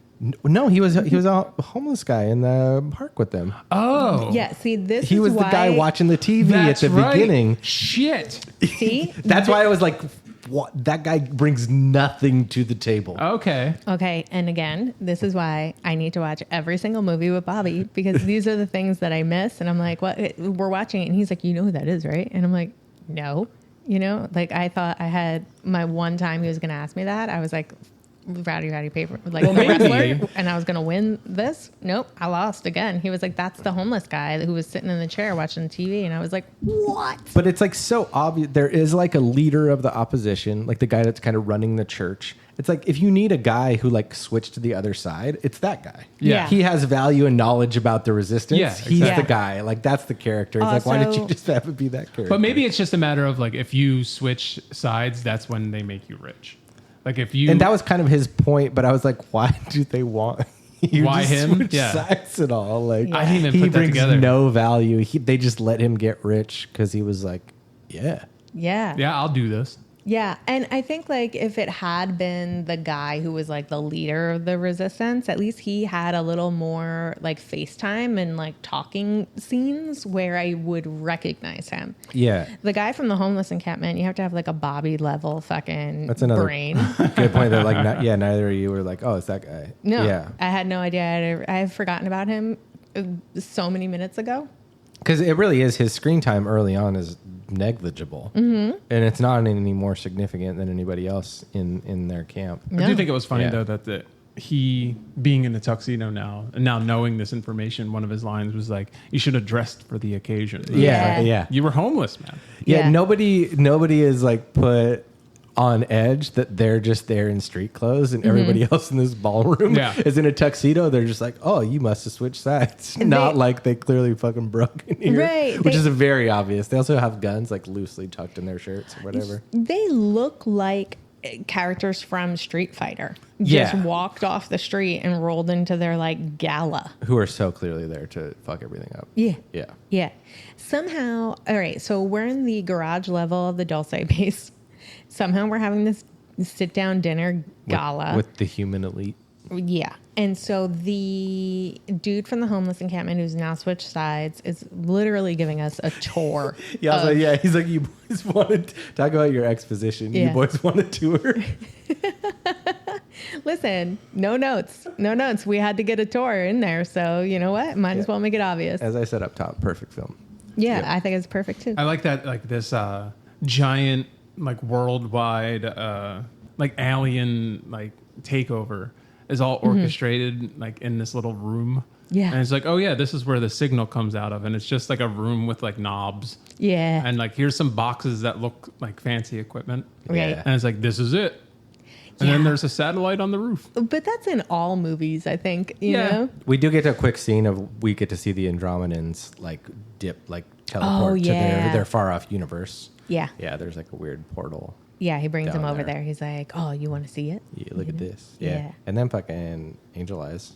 No, he was a homeless guy in the park with them. Oh, Yeah, see, this He is was the why, guy watching the TV that's at the right. beginning. Shit. See? That's why I was like, what? That guy brings nothing to the table. Okay. Okay, and again, this is why I need to watch every single movie with Bobby, because these are the things that I miss. And I'm like, what? We're watching it, and he's like, you know who that is, right? And I'm like, no. You know, like I thought I had my one time he was going to ask me that. I was like, Rowdy Roddy Piper, like Well, the maybe. wrestler, and I was going to win this. Nope, I lost again. He was like, that's the homeless guy who was sitting in the chair watching TV. And I was like, what? But it's like so obvious. There is like a leader of the opposition, like the guy that's kind of running the church. It's like if you need a guy who like switched to the other side, it's that guy. Yeah. He has value and knowledge about the resistance. Yeah, He's exactly. the guy. Like that's the character. It's like, why didn't you Also- just have it be that character? But maybe it's just a matter of like if you switch sides, that's when they make you rich. Like if you And that was kind of his point, but I was like, why do they want you Why to him? switch Yeah. sides at all? Like Yeah. I didn't even he put that brings together. no value. They just let him get rich because he was like, yeah. Yeah. Yeah, I'll do this. Yeah, and I think like if it had been the guy who was like the leader of the resistance, at least he had a little more like FaceTime and like talking scenes where I would recognize him. Yeah. The guy from the homeless encampment, you have to have like a Bobby level fucking That's another brain. good point. That like, neither of you were like, oh, it's that guy. No, Yeah. I had no idea. I had forgotten about him so many minutes ago. Because it really is his screen time early on is negligible, and it's not any more significant than anybody else in their camp. I do think it was funny Yeah. though that he being in a tuxedo now and now knowing this information, one of his lines was like, "You should have dressed for the occasion." Yeah, Yeah. yeah, You were homeless, man. yeah. Yeah. Nobody is like put on edge that they're just there in street clothes and everybody else in this ballroom Yeah. is in a tuxedo. They're just like, oh, you must have switched sides. And Not they- like they clearly fucking broke in here, Right, which they- is a very obvious. They also have guns like loosely tucked in their shirts or whatever. They look like characters from Street Fighter. Yeah. Just walked off the street and rolled into their like gala. Who are so clearly there to fuck everything up. Yeah. Yeah. Yeah. Somehow, all right, so we're in the garage level of the Dulce base. Somehow we're having this sit down dinner gala. With the human elite. Yeah. And so the dude from the homeless encampment who's now switched sides is literally giving us a tour. Yeah, of- he's like, you boys wanted to talk about your exposition. You Yeah. boys want a tour. Listen, no notes. No notes. We had to get a tour in there. So you know what? Might as Yeah. well make it obvious. As I said up top, perfect film. Yeah, Yeah. I think it's perfect too. I like that, like this giant, like worldwide, like alien, like takeover. is all orchestrated like in this little room. Yeah. And it's like, oh yeah, this is where the signal comes out of. And it's just like a room with like knobs. Yeah. And like, here's some boxes that look like fancy equipment. Right. Yeah. And it's like, this is it. And then there's a satellite on the roof. But that's in all movies, I think, you know? We do get a quick scene of we get to see the Andromedans like teleport to their far off universe. Yeah. Yeah, there's like a weird portal. Yeah, he brings him Down over there. there. He's like, oh, you want to see it? Yeah, look at this. Yeah. Yeah. And then fucking Angel Eyes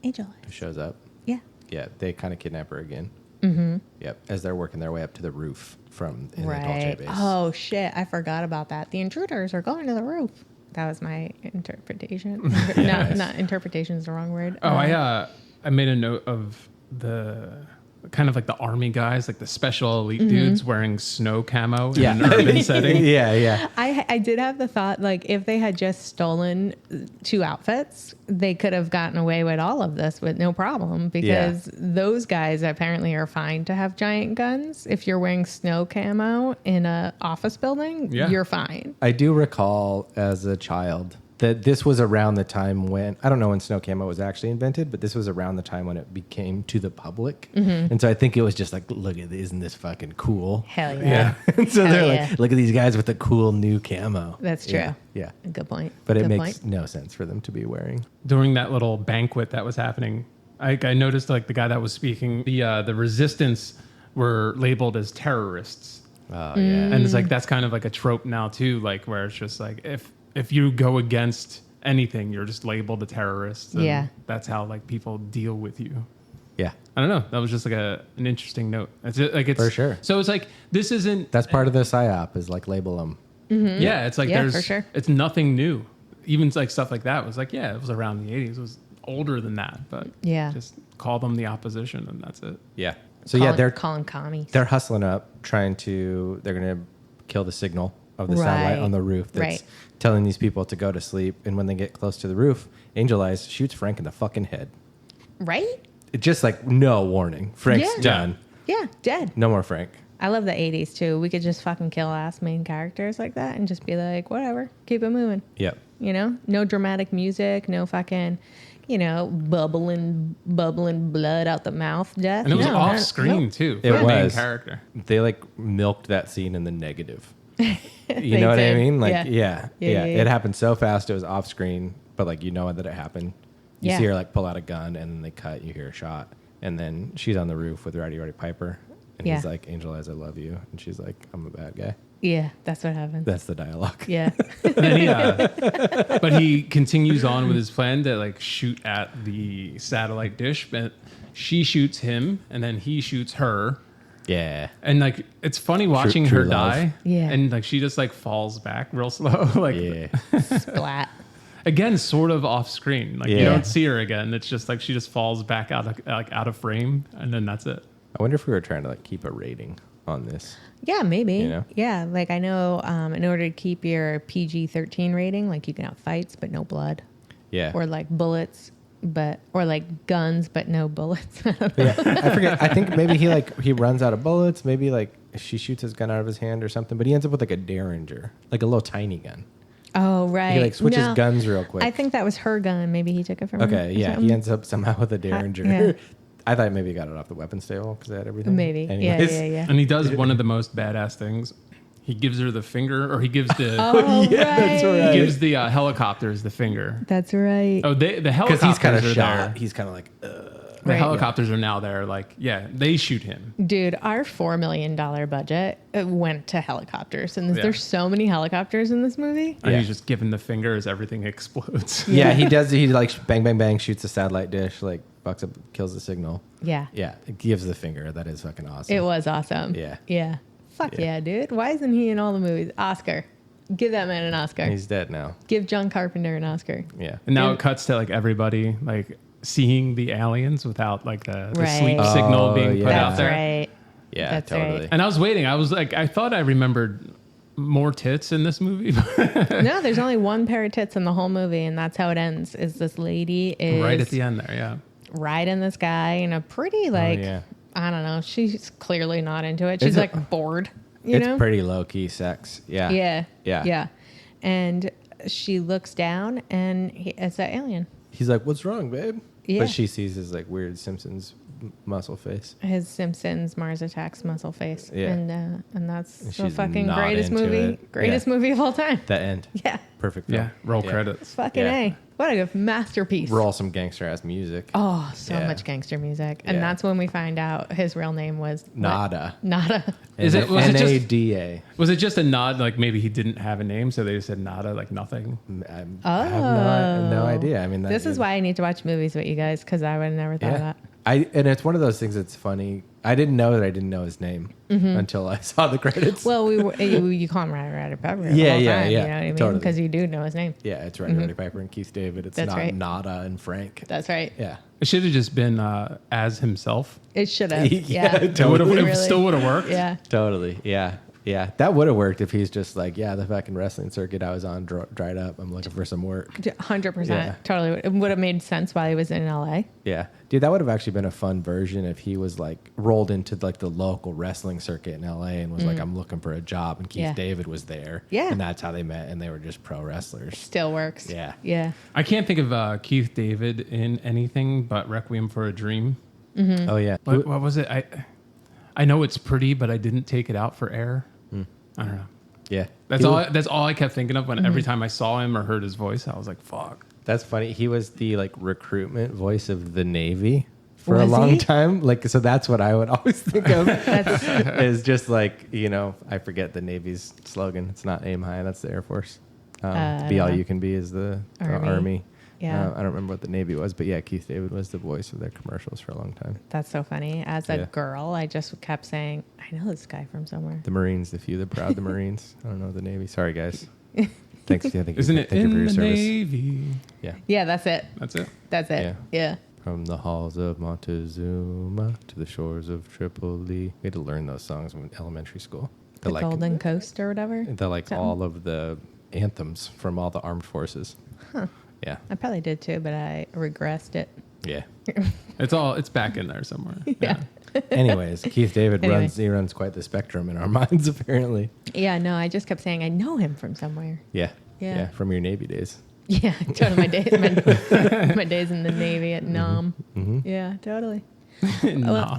Angel Eyes. shows up. Yeah. Yeah, they kind of kidnap her again. Mm-hmm. Yep, as they're working their way up to the roof from in the Dolce base. Oh, shit. I forgot about that. The intruders are going to the roof. That was my interpretation. Not interpretation is the wrong word. Oh, I made a note of the kind of like the army guys, like the special elite dudes wearing snow camo in an urban setting. Yeah. I did have the thought, like, if they had just stolen 2 outfits, they could have gotten away with all of this with no problem, because those guys apparently are fine to have giant guns. If you're wearing snow camo in a office building, you're fine. I do recall as a child that this was around the time when, I don't know when snow camo was actually invented, but this was around the time when it became to the public. And so I think it was just like, look at this, isn't this fucking cool? Hell yeah. And so Hell they're yeah. like, look at these guys with the cool new camo. That's true. Yeah. Good point. But it Good makes point. no sense for them to be wearing. During that little banquet that was happening, I noticed like the guy that was speaking, the resistance were labeled as terrorists. Oh, yeah. And it's like, that's kind of like a trope now too, like where it's just like, if you go against anything, you're just labeled a terrorist. And Yeah. that's how like people deal with you. Yeah. I don't know. That was just like an interesting note. It's For sure. So it's like, this isn't. That's part of the psyop is like label them. Yeah, it's like Yeah, there's. for sure. It's nothing new. Even like stuff like that was like, yeah, it was around the 80s. It was older than that, but just call them the opposition and that's it. Yeah. So yeah, they're calling commies. they're hustling up, they're going to kill the signal of the satellite on the roof that's telling these people to go to sleep. And when they get close to the roof, Angel Eyes shoots Frank in the fucking head. Right? It just like no warning. Frank's done. Yeah, dead. No more Frank. I love the 80s too. We could just fucking kill ass main characters like that and just be like, whatever, keep it moving. Yep. You know, no dramatic music, no fucking, bubbling blood out the mouth death. And it was No, off not- screen nope. too. For It the main was. character. They like milked that scene in the negative. You They know what I did. mean? Like, Yeah. yeah. Yeah. It happened so fast it was off screen, but like you know that it happened. You see her like pull out a gun and then they cut, you hear a shot. And then she's on the roof with Rowdy Roddy Piper. And he's like, Angel Eyes, I love you. And she's like, I'm a bad guy. Yeah, that's what happened. That's the dialogue. Yeah. And then but he continues on with his plan to like shoot at the satellite dish, but she shoots him and then he shoots her. Yeah. And like it's funny watching true her love. die. Yeah. And like she just like falls back real slow. Like Yeah. Splat. again, sort of off screen. Like you Yeah. don't see her again. It's just like she just falls back out of frame and then that's it. I wonder if we were trying to like keep a rating on this. Yeah, maybe. You know? Yeah, like I know in order to keep your PG-13 rating, like you can have fights but no blood. Yeah. Or like bullets, or like guns but no bullets. Yeah. I forget. I think maybe he runs out of bullets. Maybe like she shoots his gun out of his hand or something, but he ends up with like a Derringer, like a little tiny gun. Oh, right. He like switches No, guns real quick. I think that was her gun. Maybe he took it from her. Okay, or yeah. something. He ends up somehow with a Derringer. yeah. I thought maybe he got it off the weapons table because they had everything. Maybe. Anyways. Yeah. And he does one of the most badass things. He gives her the finger, or he gives the Oh, Yeah, that's right. right. he gives the helicopters the finger. That's right. Oh, the Because helicopters he's kind of are shot. there. He's kind of like, The Right. helicopters are now there. Like, yeah, they shoot him. Dude, our $4 million budget went to helicopters. And Yeah. there's so many helicopters in this movie. And Yeah. he's just giving the finger as everything explodes. yeah, he does. He like bang, bang, bang, shoots a satellite dish, like fucks up, kills the signal. Yeah. Yeah, it gives the finger. That is fucking awesome. It was awesome. Yeah. Yeah. Fuck Yeah. yeah, dude. Why isn't he in all the movies? Oscar. Give that man an Oscar. He's dead now. Give John Carpenter an Oscar. Yeah. And now And- it cuts to like everybody like seeing the aliens without like the Right. sleep signal Oh, being put yeah. out That's there. right. Yeah, That's totally. right. And I was waiting. I was like, I thought I remembered more tits in this movie. No, there's only one pair of tits in the whole movie, and that's how it ends. Is this lady is right at the end there, yeah. riding this guy in a pretty like yeah. I don't know. She's clearly not into it. She's It's like bored. You It's know? pretty low key sex. Yeah. Yeah. Yeah. Yeah. And she looks down and it's that alien. He's like, "What's wrong, babe?" Yeah. But she sees his like weird Simpsons muscle face. His Simpsons Mars Attacks muscle face. Yeah. And that's And the she's fucking not greatest into movie. it. Greatest Yeah. movie of all time. That end. Yeah. Perfect film. Yeah. Roll credits. Fucking Yeah. A. What a masterpiece. Roll some gangster ass music. Oh, so Yeah. much gangster music. And Yeah. that's when we find out his real name was what? Nada. Nada. Was it just- N-A-D-A? Was it just a nod? Like maybe he didn't have a name, so they just said nada, like nothing. I have no idea. I mean, This is why I need to watch movies with you guys, because I would have never thought of Yeah. that. And it's one of those things that's funny. I didn't know that I didn't know his name until I saw the credits. Well, you call him Rowdy Roddy Piper. Yeah, the whole yeah, time, yeah, You know what I mean? totally. Because you do know his name. Yeah, it's Rowdy Roddy Piper and Keith David. It's That's not right. Nada and Frank. That's right. Yeah. It should have just been as himself. It should have. Yeah, Yeah. totally. It Really. still would have worked. Yeah. Totally. Yeah. Yeah. That would have worked if he's just like, yeah, the fucking wrestling circuit I was on dried up. I'm looking for some work. 100%. Yeah. Totally. It would have made sense while he was in LA. Yeah. Dude, that would have actually been a fun version if he was like rolled into like the local wrestling circuit in LA and was like, I'm looking for a job. And Keith Yeah. David was there. Yeah. And that's how they met. And they were just pro wrestlers. Still works. Yeah. Yeah. I can't think of Keith David in anything but Requiem for a Dream. Oh, yeah. What was it? I know it's pretty, but I didn't take it out for air. I don't know. Yeah. That's He all. was- That's all I kept thinking of when every time I saw him or heard his voice, I was like, "Fuck." That's funny. He was the like recruitment voice of the Navy for a Was long he? time. Like, so that's what I would always think of That's is just like, you know, I forget the Navy's slogan. It's not aim high. That's the Air Force. I Be don't all know. you can be is the Army. Army. Yeah. I don't remember what the Navy was, but yeah, Keith David was the voice of their commercials for a long time. That's so funny. As a Yeah. girl, I just kept saying, I know this guy from somewhere. The Marines, the few, the proud, the Marines. I don't know the Navy. Sorry, guys. Thanks. I think Isn't it thank you for in your the service. Navy? Yeah. Yeah, that's it. That's it. That's it. Yeah. From the halls of Montezuma to the shores of Tripoli. We had to learn those songs in elementary school. The Golden Coast or whatever. They're like Something. all of the anthems from all the armed forces. Huh. Yeah. I probably did too, but I regressed it. Yeah. It's back in there somewhere. Yeah. Anyways, Keith David Anyway. runs quite the spectrum in our minds, apparently. Yeah, no, I just kept saying I know him from somewhere. Yeah. Yeah. From your Navy days. Yeah, totally. My days in the Navy at Nam. Yeah, totally. No.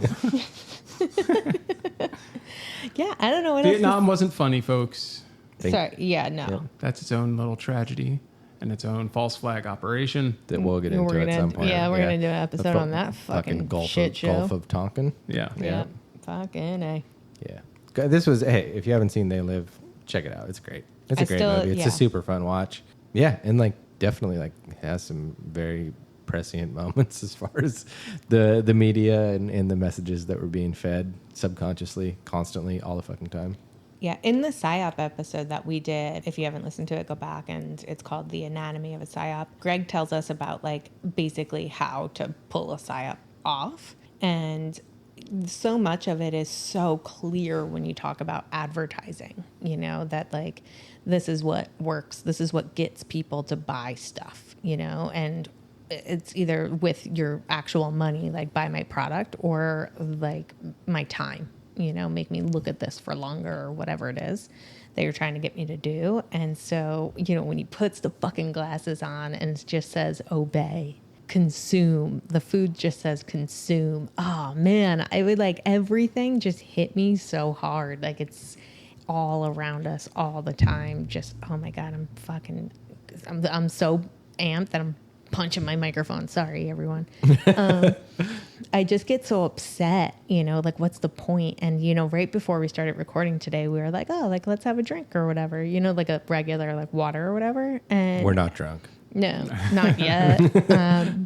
Yeah, I don't know what Vietnam wasn't funny, folks. else. Sorry. Yeah, no. Yeah. That's its own little tragedy and its own false flag operation. That we'll get We're into at gonna- some point. yeah, we're gonna do an episode The on that fucking Gulf shit of, show. Gulf of Tonkin. Yeah. Yeah. Fucking A. Yeah. This was, hey, if you haven't seen They Live, check it out. It's great. It's a I great still- movie. It's yeah. a super fun watch. Yeah. And like definitely like has some very prescient moments as far as the media and the messages that were being fed subconsciously, constantly, all the fucking time. Yeah, in the PSYOP episode that we did, if you haven't listened to it, go back, and it's called The Anatomy of a PSYOP. Greg tells us about like basically how to pull a PSYOP off. And so much of it is so clear when you talk about advertising, you know, that like this is what works, this is what gets people to buy stuff, you know, and it's either with your actual money, like buy my product, or like my time, you know, make me look at this for longer or whatever it is that you're trying to get me to do. And so, you know, when he puts the fucking glasses on and it just says obey, consume, the food just says consume. Oh man, I would like everything just hit me so hard. Like it's all around us all the time. Just, oh my God, I'm so amped that I'm punching my microphone. Sorry, everyone. I just get so upset, you know, like what's the point? And, you know, right before we started recording today, we were like, oh, like let's have a drink or whatever, you know, like a regular like water or whatever. And We're not drunk. no, not yet.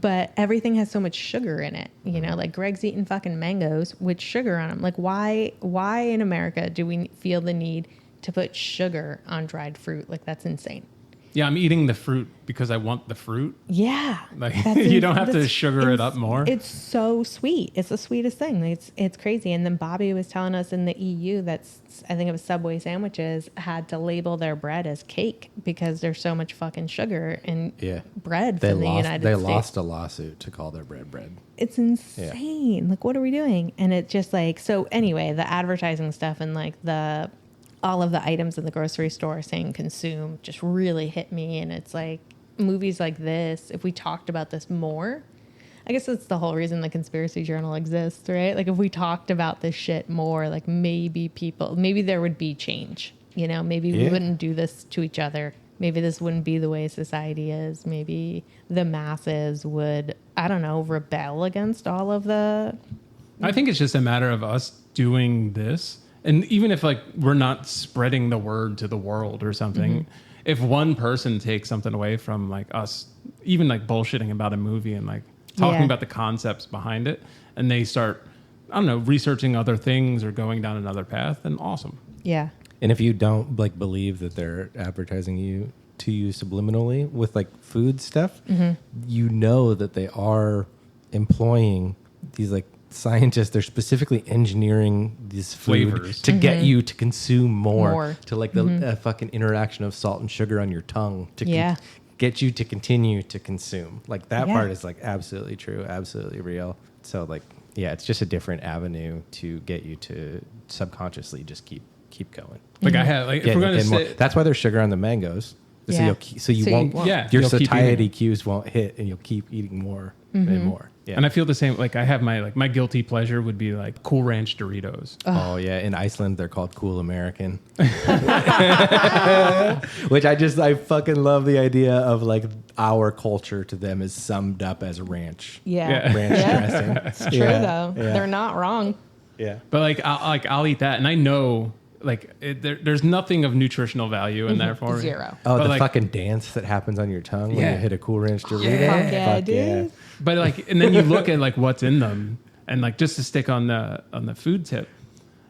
But everything has so much sugar in it, you know, like Greg's eating fucking mangoes with sugar on them. Like why in America do we feel the need to put sugar on dried fruit? Like that's insane. Yeah, I'm eating the fruit because I want the fruit. Yeah. Like That's you don't have to that's sugar it up more. It's so sweet. It's the sweetest thing. It's crazy. And then Bobby was telling us in the EU that's, I think it was Subway sandwiches had to label their bread as cake because there's so much fucking sugar in bread from the United They States. lost a lawsuit to call their bread. It's insane. Like, what are we doing? And it just like, so anyway, the advertising stuff and like the all of the items in the grocery store saying consume just really hit me. And it's like movies like this, if we talked about this more, I guess that's the whole reason the Conspiracy Journal exists, right? Like if we talked about this shit more, like maybe there would be change, you know, maybe we wouldn't do this to each other. Maybe this wouldn't be the way society is. Maybe the masses would, I don't know, rebel against all of the... I think it's just a matter of us doing this. And even if like we're not spreading the word to the world or something, if one person takes something away from like us, even like bullshitting about a movie and like talking about the concepts behind it, and they start, I don't know, researching other things or going down another path, then awesome. Yeah. And if you don't like believe that they're advertising you subliminally with like food stuff, you know that they are employing these like scientists. They're specifically engineering these flavors to get you to consume more. To like the fucking interaction of salt and sugar on your tongue to get you to continue to consume. Like that part is like absolutely true, absolutely real. So like, yeah, it's just a different avenue to get you to subconsciously just keep going. Like I have, like if we're gonna say, that's why there's sugar on the mangoes. So you won't. Yeah, your you'll keep satiety eating. cues won't hit, and you'll keep eating more and more. Yeah. And I feel the same. Like I have my guilty pleasure would be like Cool Ranch Doritos. Oh yeah, in Iceland they're called Cool American, which I fucking love the idea of like our culture to them is summed up as ranch. Yeah. Ranch dressing. It's true though. Yeah. They're not wrong. Yeah. But like I'll eat that, and I know like there's nothing of nutritional value in there for me. Zero. Oh, But the like, fucking dance that happens on your tongue when you hit a Cool Ranch Dorito. Fuck yeah, Fuck dude. But like, and then you look at like what's in them, and like just to stick on the food tip,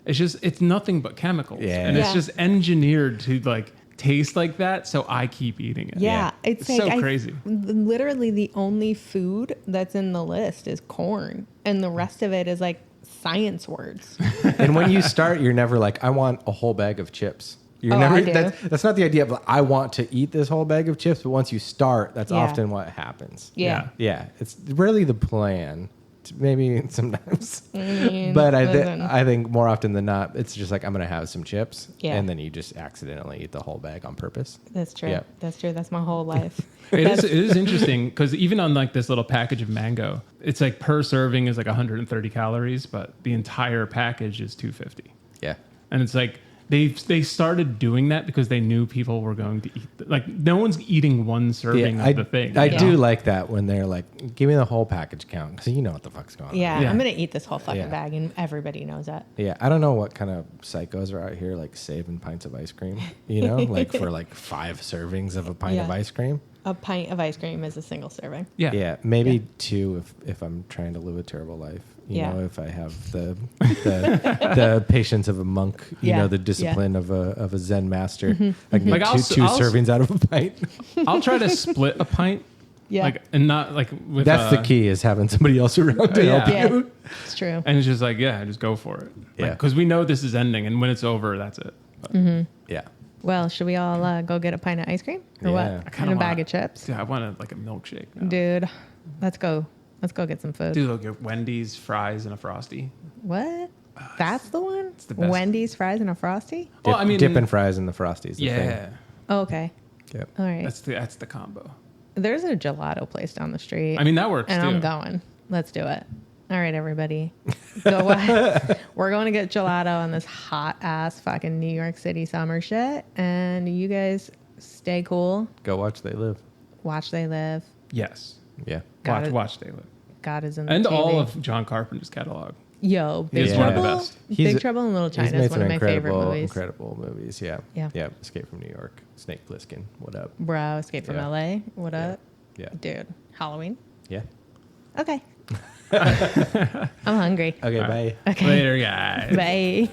it's nothing but chemicals, and it's just engineered to like taste like that, so I keep eating it. Yeah, it's like so crazy. Literally, the only food that's in the list is corn, and the rest of it is like science words. And when you start, you're never like, I want a whole bag of chips. You're Oh, never. I do. That's not the idea of like, I want to eat this whole bag of chips. But once you start, that's often what happens. Yeah. Yeah, it's really the plan. Maybe sometimes, mean, but listen. I think more often than not, it's just like I'm gonna have some chips, Yeah. and then you just accidentally eat the whole bag on purpose. That's true. Yeah. That's true. That's my whole life. It is interesting because even on like this little package of mango, it's like per serving is like 130 calories, but the entire package is 250. Yeah, And it's like they started doing that because they knew people were going to eat. Like no one's eating one serving of the thing. I do like that when they're like, give me the whole package count because you know what the fuck's going on. Yeah, Yeah. I'm gonna eat this whole fucking bag, and everybody knows that. Yeah, I don't know what kind of psychos are out here like saving pints of ice cream, you know, like for like 5 servings of a pint of ice cream. A pint of ice cream is a single serving. Yeah. Yeah, maybe 2 if I'm trying to live a terrible life. You know, if I have the patience of a monk, you know, the discipline of a Zen master. I can Like, get I'll two s- I'll s- servings out of a pint. I'll try to split a pint. Yeah. Like and not like with That's the key is having somebody else around to help Yeah, you. it's true. And it's just like, yeah, just go for it. Yeah. Because we know this is ending, and when it's over, that's it. But, Yeah. Well, should we all go get a pint of ice cream or Yeah. what? I And kinda a bag wanna- of chips, Dude, I want like a milkshake now. dude. Let's go. Let's go get some food. Dude, look at Wendy's fries and a Frosty. What? That's the one? the best. Wendy's fries and a Frosty? Dip, Well, I mean, dipping fries in the Frosties. The thing. yeah, Oh, okay. Yep. All right. that's the combo. There's a gelato place down the street. I mean, that works and too. I'm going. Let's do it. All right, everybody. Go. We're going to get gelato on this hot ass fucking New York City summer shit. And you guys stay cool. Go watch They Live. Watch They Live. Yes, Yeah. Got it. watch They Live, God is in the and TV. all of John Carpenter's catalog. Yo, Big He's one of the Trouble. best. Big Trouble in Little China is one of my favorite movies. Incredible movies. Yeah. Yeah. Yeah. Escape from New York. Snake Plissken. What up? Bro, Escape from Yeah. LA. What up? Yeah. Dude, Halloween. Yeah. Okay. I'm hungry. Okay. Bye. Okay. Later, guys. Bye.